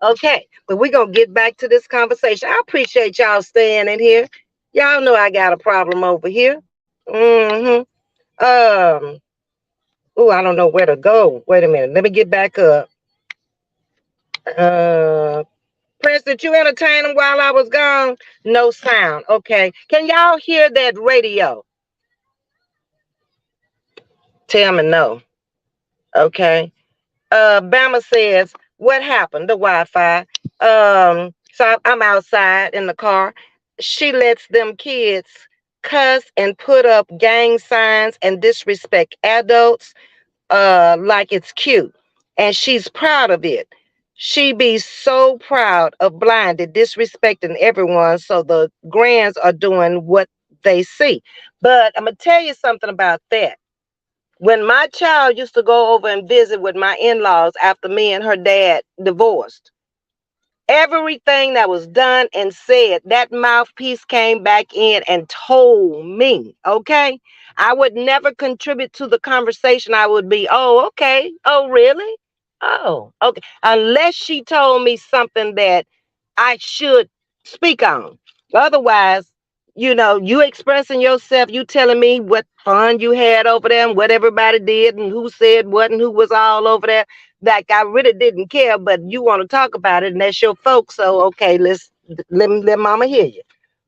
Okay, but we're going to get back to this conversation. I appreciate y'all staying in here. Y'all know I got a problem over here. Um, oh, I don't know where to go. Wait a minute. Let me get back up. Uh, Prince, did you entertain them while I was gone? No sound. Okay. Can y'all hear that radio? Tell me no. Okay. Bama says, what happened? The Wi-Fi. So I'm outside in the car. She lets them kids cuss and put up gang signs and disrespect adults like it's cute. And she's proud of it. She be so proud of blinded, disrespecting everyone. So the grands are doing what they see. But I'm gonna tell you something about that. When my child used to go over and visit with my in-laws after me and her dad divorced, everything that was done and said, that mouthpiece came back in and told me, okay? I would never contribute to the conversation. I would be, oh, okay. Oh, really? Oh, okay. Unless she told me something that I should speak on. Otherwise, you expressing yourself, you telling me what fun you had over there and what everybody did and who said what and who was all over there. Like I really didn't care, but you want to talk about it and that's your folks. So okay, let mama hear you.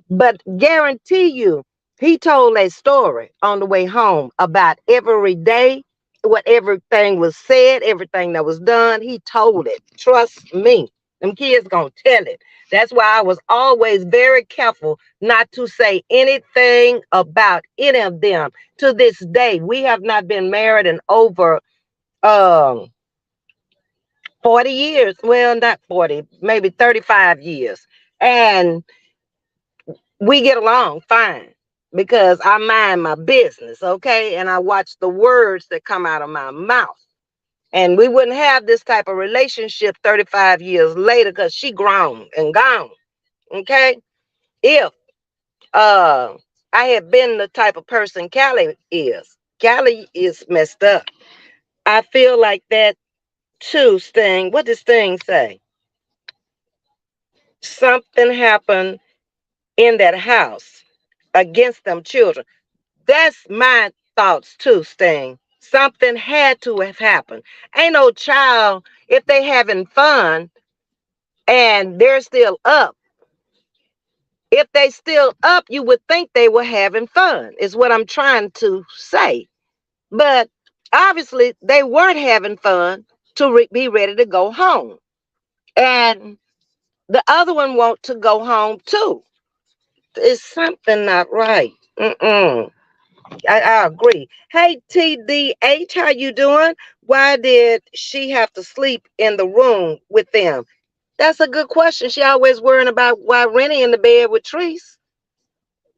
But guarantee you, he told a story on the way home about every day, what everything was said, everything that was done. He told it. Trust me. Them kids gonna tell it. That's why I was always very careful not to say anything about any of them. To this day, we have not been married in over um 40 years. Well, not 40, maybe 35 years. And we get along fine because I mind my business, okay? And I watch the words that come out of my mouth. And we wouldn't have this type of relationship 35 years later because she grown and gone, okay? If uh I had been the type of person Callie is messed up. I feel like that too, Sting. What does Sting say? Something happened in that house against them children. That's my thoughts too, Sting. Something had to have happened. Ain't no child, if they having fun and they're still up, if they still up, you would think they were having fun, is what I'm trying to say. But obviously they weren't having fun to be ready to go home. And the other one want to go home too. It's something not right. Mm-mm. I agree. Hey, TDH, how you doing? Why did she have to sleep in the room with them? That's a good question. She always worrying about why Rennie in the bed with Treese.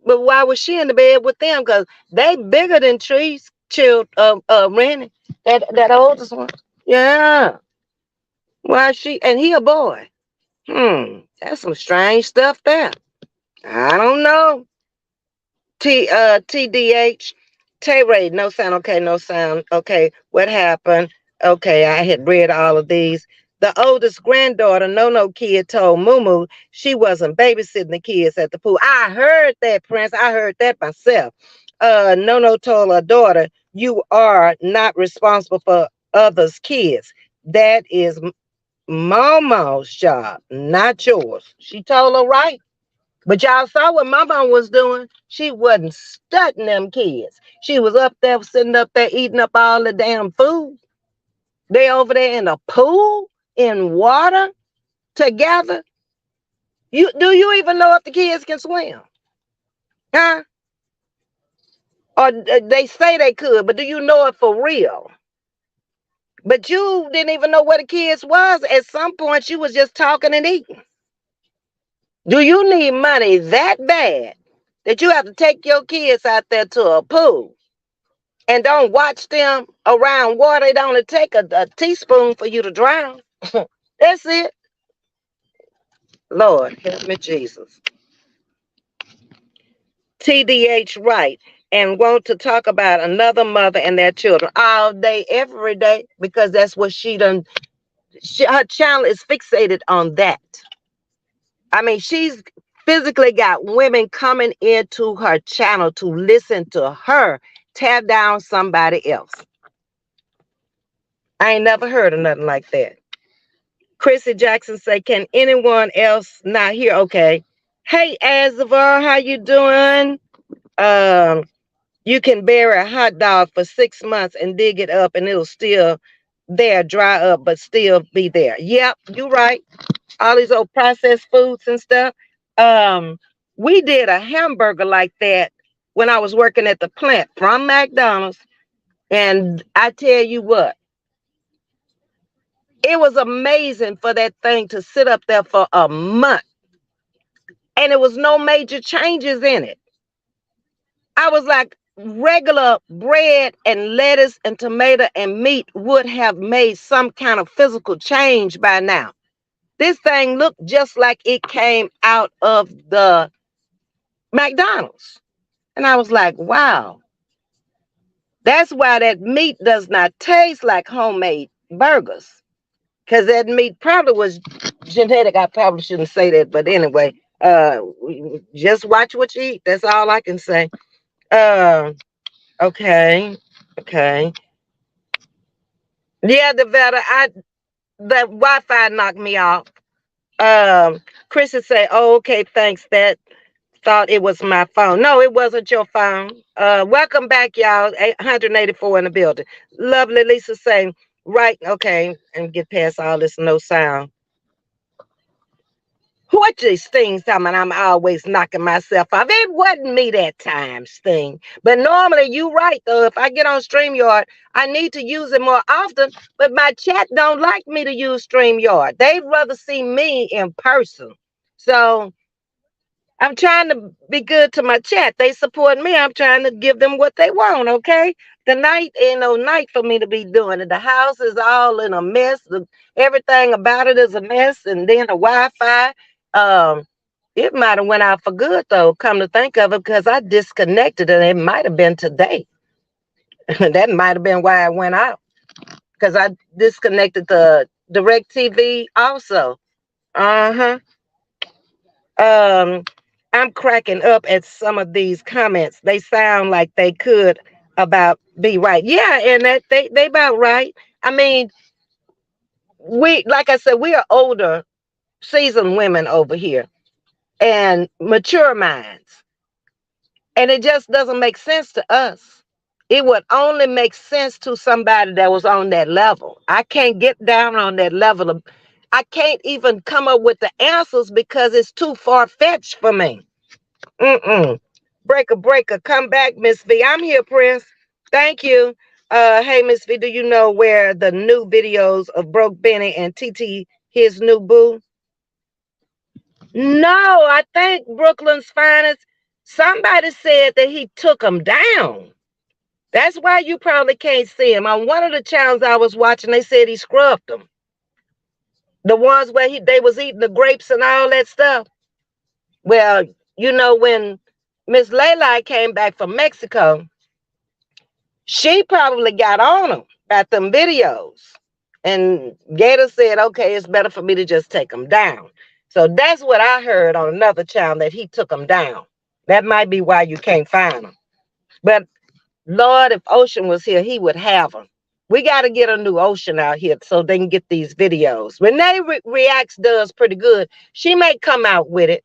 But why was she in the bed with them? Because they bigger than Treese, Rennie. That oldest one. Yeah. Why she and he a boy? That's some strange stuff there. I don't know. TDH. Tay Ray, no sound, okay, no sound. Okay, what happened? Okay, I had read all of these. The oldest granddaughter, no kid, told Mumu she wasn't babysitting the kids at the pool. I heard that, Prince. I heard that myself. No told her daughter, you are not responsible for others' kids. That is Mama's job, not yours. She told her right. But y'all saw what my mom was doing. She wasn't studying them kids. She was up there, sitting up there, eating up all the damn food. They over there in the pool, in water, together. Do you even know if the kids can swim? Huh? Or they say they could, but do you know it for real? But you didn't even know where the kids was. At some point, you was just talking and eating. Do you need money that bad that you have to take your kids out there to a pool? And don't watch them around water. It only take a teaspoon for you to drown. That's it. Lord, help me, Jesus. TDH right, and want to talk about another mother and their children all day, every day, because that's what she done. Her channel is fixated on that. I mean, she's physically got women coming into her channel to listen to her tear down somebody else. I ain't never heard of nothing like that. Chrissy Jackson say, can anyone else not hear? Okay. Hey, Azavar, how you doing? Um, you can bury a hot dog for 6 months and dig it up and it'll still there, dry up, but still be there. Yep, you right. All these old processed foods and stuff. Um, we did a hamburger like that when I was working at the plant from McDonald's. And I tell you what, it was amazing for that thing to sit up there for a month. And it was no major changes in it. I was like, regular bread and lettuce and tomato and meat would have made some kind of physical change by now. This thing looked just like it came out of the McDonald's. And I was like, wow, that's why that meat does not taste like homemade burgers. Because that meat probably was genetic. I probably shouldn't say that, but anyway, just watch what you eat. That's all I can say. Uh, okay, okay. Yeah, the better. The Wi-Fi knocked me off. Chris would say, "Oh, okay, thanks. That thought it was my phone. No, it wasn't your phone. Welcome back, y'all. 184 in the building. Lovely Lisa saying, right, okay, and get past all this no sound. What these things talking about? I'm always knocking myself off. It wasn't me that time, Sting. But normally you right though. If I get on StreamYard, I need to use it more often. But my chat don't like me to use StreamYard. They'd rather see me in person. So I'm trying to be good to my chat. They support me. I'm trying to give them what they want, okay? The night ain't no night for me to be doing it. The house is all in a mess. Everything about it is a mess. And then the Wi-Fi, um, it might have went out for good, though, come to think of it, because I disconnected it. It might have been today. That might have been why it went out, because I disconnected the direct TV also. Uh-huh. Um, I'm cracking up at some of these comments. They sound like they could about be right. Yeah, and that they about right. I mean, we like I said, we are older, seasoned women over here and mature minds. And it just doesn't make sense to us. It would only make sense to somebody that was on that level. I can't get down on that level of, I can't even come up with the answers because it's too far-fetched for me. Mm-mm. Breaker, come back, Ms.V. I'm here, Prince. Thank you. Hey, Ms.V, do you know where the new videos of Broke Benny and TT, his new boo? No, I think Brooklyn's Finest, somebody said that he took them down. That's why you probably can't see him. On one of the channels I was watching, they said he scrubbed them. The ones where they was eating the grapes and all that stuff. Well, you know, when Miss Layla came back from Mexico, she probably got on them about them videos. And Gator said, okay, it's better for me to just take them down. So that's what I heard on another channel, that he took them down. That might be why you can't find them. But Lord, if Ocean was here, he would have them. We got to get a new Ocean out here so they can get these videos. Renee Reacts does pretty good. She may come out with it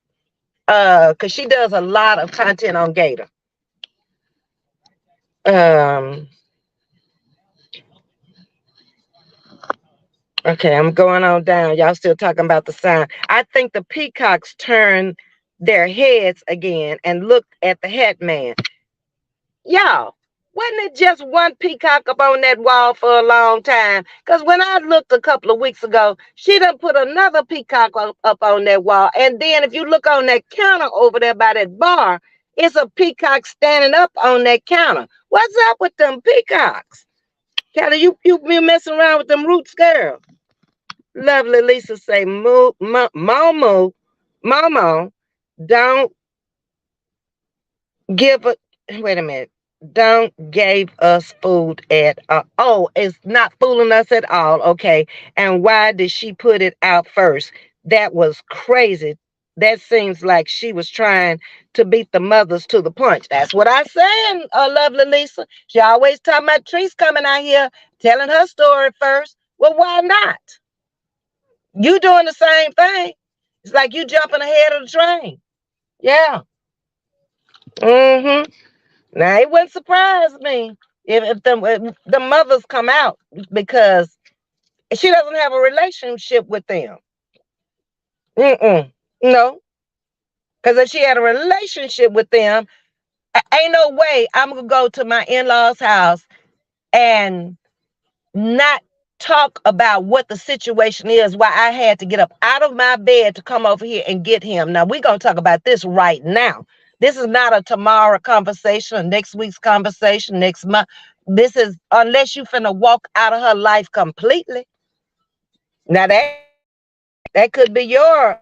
because she does a lot of content on Gator. Okay, I'm going on down. Y'all still talking about the sign. I think the peacocks turned their heads again and looked at the head man. Y'all, wasn't it just one peacock up on that wall for a long time? Because when I looked a couple of weeks ago, she done put another peacock up on that wall. And then if you look on that counter over there by that bar, it's a peacock standing up on that counter. What's up with them peacocks? Kelly, you been messing around with them roots, girl. Lovely Lisa say, Momo, don't Give a wait a minute. Don't gave us food at oh, it's not fooling us at all. Okay. And why did she put it out first? That was crazy. That seems like she was trying to beat the mothers to the punch. That's what I saying, lovely Lisa. She always talking about Trees coming out here telling her story first. Well, why not? You doing the same thing. It's like you jumping ahead of the train. Yeah. Mm-hmm. Now it wouldn't surprise me if the mothers come out because she doesn't have a relationship with them. Mm-mm. No, because if she had a relationship with them, ain't no way I'm gonna go to my in-laws' house and not talk about what the situation is, why I had to get up out of my bed to come over here and get him. Now we're gonna talk about this right now. This is not a tomorrow conversation or next week's conversation, next month. This is unless you finna walk out of her life completely. Now that could be your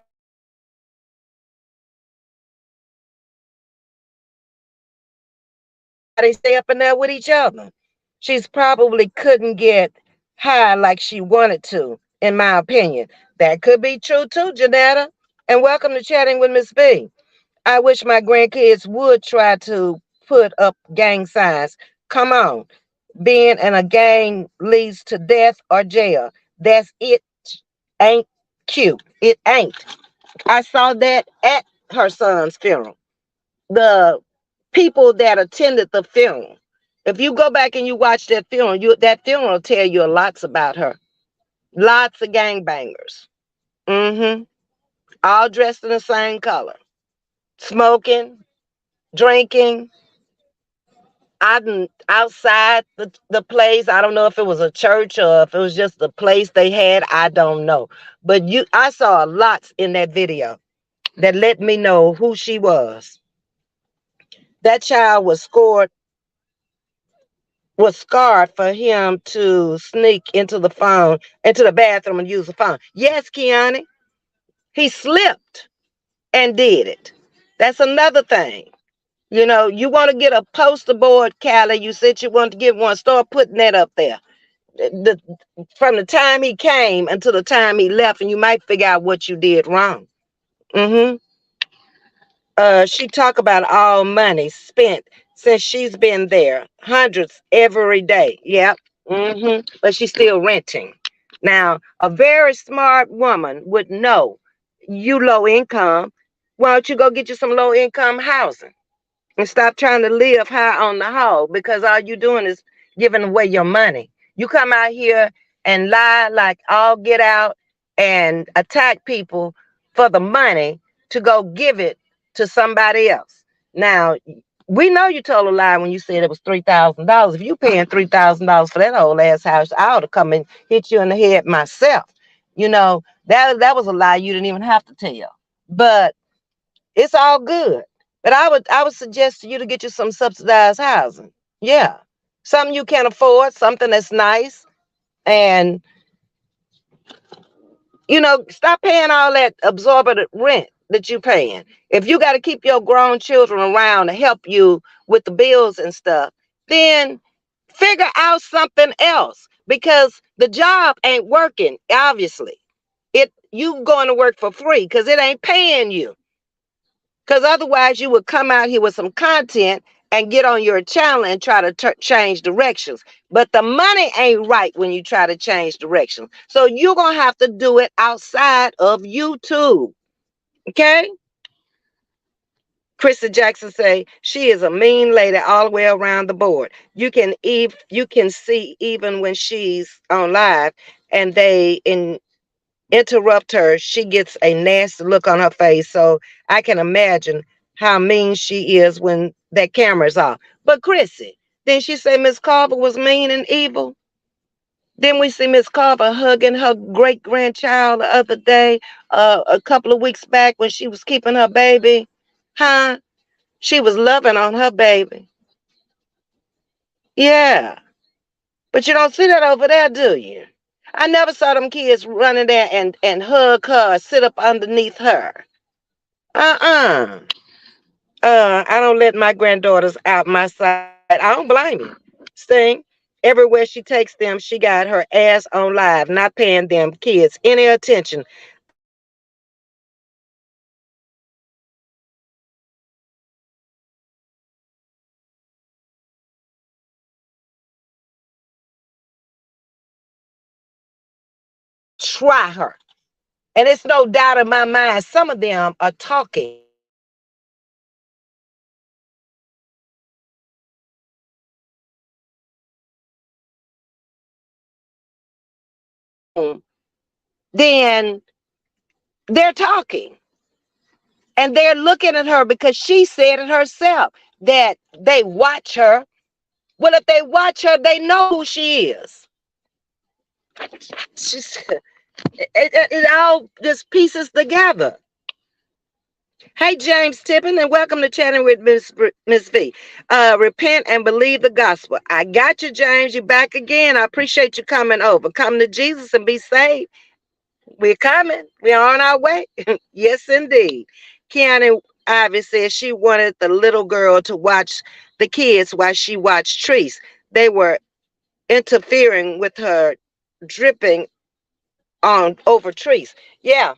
they stay up in there with each other. She's probably couldn't get high like she wanted to, in my opinion. That could be true too, Janetta. And welcome to Chatting with Ms.V. I wish my grandkids would try to put up gang signs. Come on. Being in a gang leads to death or jail. That's it. Ain't cute. It ain't. I saw that at her son's funeral. The people that attended the funeral. If you go back and you watch that funeral, that funeral will tell you lots about her. Lots of gangbangers. Mm-hmm. All dressed in the same color. Smoking, drinking, outside the place. I don't know if it was a church or if it was just the place they had. I don't know. But I saw lots in that video that let me know who she was. That child was scarred for him to sneak into the bathroom and use the phone. Yes, Kiani, he slipped and did it. That's another thing. You know, you want to get a poster board, Callie. You said you wanted to get one. Start putting that up there. The, from the time he came until the time he left, and you might figure out what you did wrong. Mm-hmm. She talked about all money spent since she's been there, hundreds every day. Yep. Mm-hmm. But she's still renting. Now, a very smart woman would know you low income. Why don't you go get you some low income housing? And stop trying to live high on the hog because all you doing is giving away your money. You come out here and lie like all get out and attack people for the money to go give it to somebody else. Now, we know you told a lie when you said it was $3,000. If you paying $3,000 for that whole ass house, I ought to come and hit you in the head myself. You know, that was a lie you didn't even have to tell. But it's all good. But I would suggest to you to get you some subsidized housing. Yeah. Something you can afford, something that's nice. And, stop paying all that absorbent rent that you're paying. If you got to keep your grown children around to help you with the bills and stuff, then figure out something else because the job ain't working, obviously. You going to work for free because it ain't paying you. Because otherwise, you would come out here with some content and get on your channel and try to change directions. But the money ain't right when you try to change directions. So you're going to have to do it outside of YouTube. Okay? Krista Jackson say she is a mean lady all the way around the board. You can see even when she's on live and they interrupt her, she gets a nasty look on her face. So I can imagine how mean she is when that camera's off. But Chrissy, didn't she say Miss Carver was mean and evil? Then we see Miss Carver hugging her great grandchild the other day, a couple of weeks back when she was keeping her baby. Huh? She was loving on her baby. Yeah. But you don't see that over there, do you? I never saw them kids running there and hug her, sit up underneath her. Uh-uh. I don't let my granddaughters out my sight. I don't blame you. Sting, everywhere she takes them, she got her ass on live, not paying them kids any attention. They just want to try her. And it's no doubt in my mind, some of them are talking. Then they're talking and they're looking at her because she said it herself that they watch her. Well, if they watch her, they know who she is. She's, it all just pieces together. Hey, James Tippin, and welcome to Chatting with Ms.V. Repent and believe the gospel. I got you, James. You back again. I appreciate you coming over. Come to Jesus and be saved. We're coming. We're on our way. Yes, indeed. Keanu Ivy says she wanted the little girl to watch the kids while she watched trees. They were interfering with her dripping on over trees. Yeah,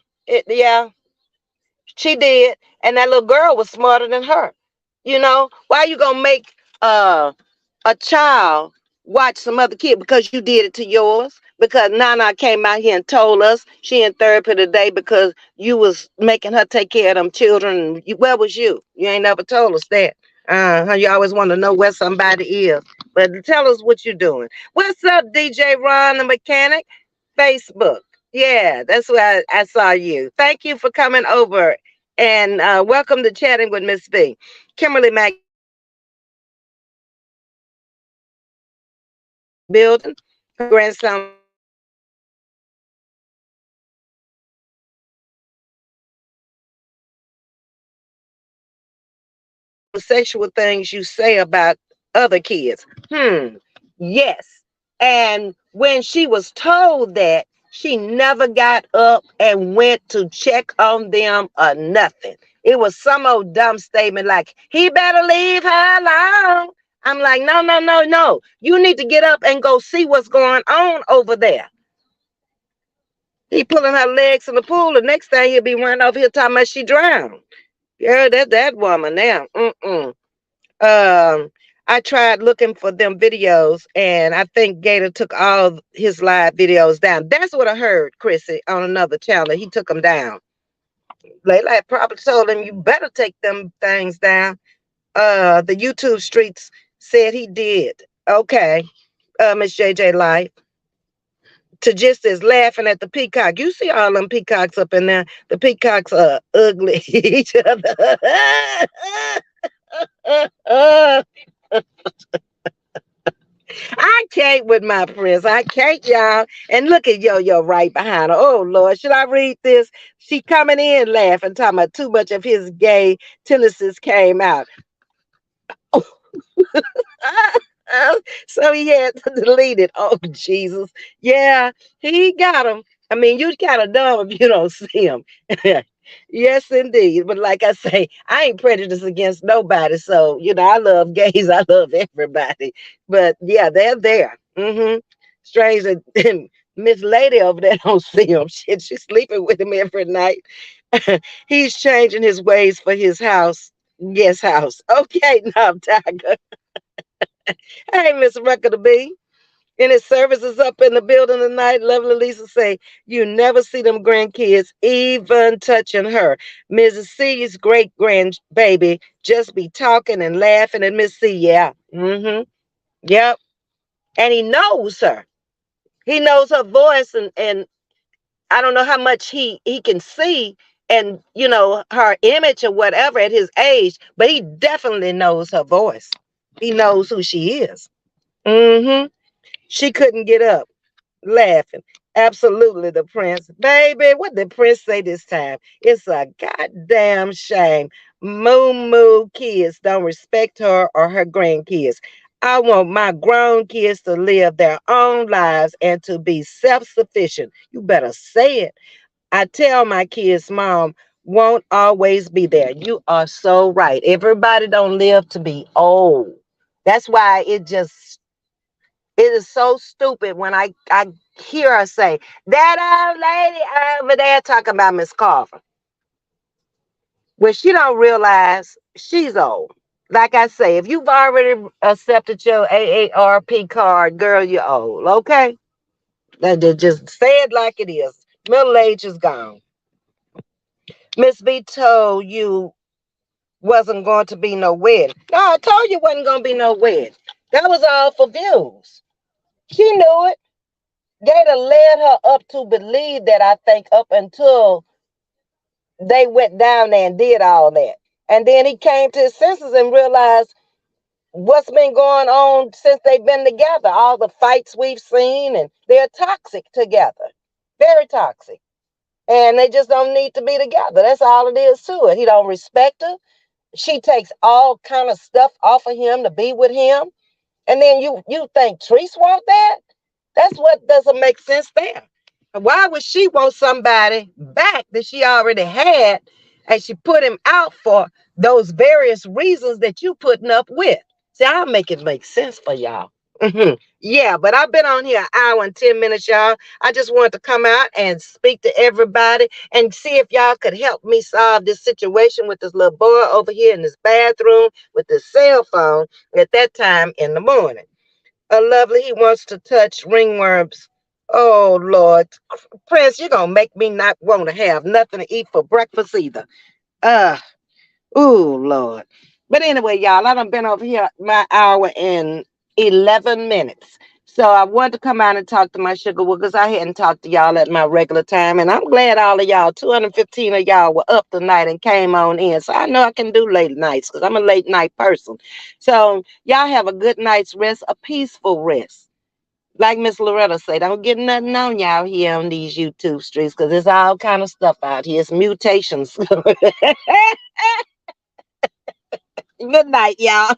yeah, she did. And that little girl was smarter than her. You know, why you gonna make uh a child watch some other kid because you did it to yours? Because Nana came out here and told us she in therapy today because you was making her take care of them children. Where was you? You ain't never told us that. You always want to know where somebody is. But tell us what you're doing. What's up, DJ Ron the mechanic? Facebook. Yeah, that's where I saw you. Thank you for coming over and welcome to Chatting with Miss V. Kimberly McDonald in the building. Her grandson was asking all the sexual things you say about other kids. Yes. And when she was told that, she never got up and went to check on them or nothing. It was some old dumb statement like, he better leave her alone. I'm like, no, no, no, no. You need to get up and go see what's going on over there. He pulling her legs in the pool. The next thing he'll be running over here talking about she drowned. Yeah, that woman now. Um, I tried looking for them videos, and I think Gator took all his live videos down. That's what I heard, Chrissy, on another channel. He took them down. Layla probably told him, you better take them things down. The YouTube streets said he did. Okay, Miss JJ Life. To just as laughing at the peacock. You see all them peacocks up in there. The peacocks are ugly each other. I can't with my friends. I can't, y'all. And look at Yo-Yo right behind her. Oh, Lord. Should I read this? She coming in laughing, talking about too much of his gay tendencies came out. So he had to delete it. Oh, Jesus. Yeah, he got him. I mean, you kind of dumb if you don't see him. Yes, indeed. But like I say, I ain't prejudiced against nobody. So, I love gays. I love everybody. But yeah, they're there. Strange that Miss Lady over there don't see him. Shit, she's sleeping with him every night. He's changing his ways for his house. Yes, house. Okay, now, Tiger. Hey, Miss Rucker the B. And his services up in the building tonight. Lovely Lisa say, you never see them grandkids even touching her. Mrs. C's great grandbaby just be talking and laughing at Miss C. Yeah. Yep. And he knows her. He knows her voice and I don't know how much he can see and her image or whatever at his age, but he definitely knows her voice. He knows who she is. She couldn't get up. Laughing. Absolutely, the prince. Baby, what did Prince say this time? It's a goddamn shame. Moo Moo kids don't respect her or her grandkids. I want my grown kids to live their own lives and to be self sufficient. You better say it. I tell my kids, Mom, won't always be there. You are so right. Everybody don't live to be old. That's why it is so stupid when I hear her say, that old lady over there talking about Miss Carver. When she don't realize she's old. Like I say, if you've already accepted your AARP card, girl, you're old, okay? Just say it like it is. Middle age is gone. Ms.V told you wasn't going to be no wedding. No, I told you wasn't going to be no wedding. That was all for views. She knew it. Gator led her up to believe that, I think, up until they went down there and did all that. And then he came to his senses and realized what's been going on since they've been together. All the fights we've seen, and they're toxic together. Very toxic. And they just don't need to be together. That's all it is to it. He don't respect her. She takes all kind of stuff off of him to be with him. And then you think Treese want that? That's what doesn't make sense there. Why would she want somebody back that she already had and she put him out for those various reasons that you putting up with? See, I'll make it make sense for y'all. Yeah, but I've been on here an hour and 10 minutes, y'all. I just wanted to come out and speak to everybody and see if y'all could help me solve this situation with this little boy over here in this bathroom with this cell phone at that time in the morning. Lovely, he wants to touch ringworms. Oh, Lord. Prince, you're going to make me not want to have nothing to eat for breakfast either. Uh, oh, Lord. But anyway, y'all, I done been over here my hour and 11 minutes. So I wanted to come out and talk to my sugar wookers. I hadn't talked to y'all at my regular time. And I'm glad all of y'all, 215 of y'all, were up tonight and came on in. So I know I can do late nights because I'm a late night person. So y'all have a good night's rest, a peaceful rest. Like Miss Loretta said, don't get nothing on y'all here on these YouTube streets because there's all kind of stuff out here. It's mutations. Good night, y'all.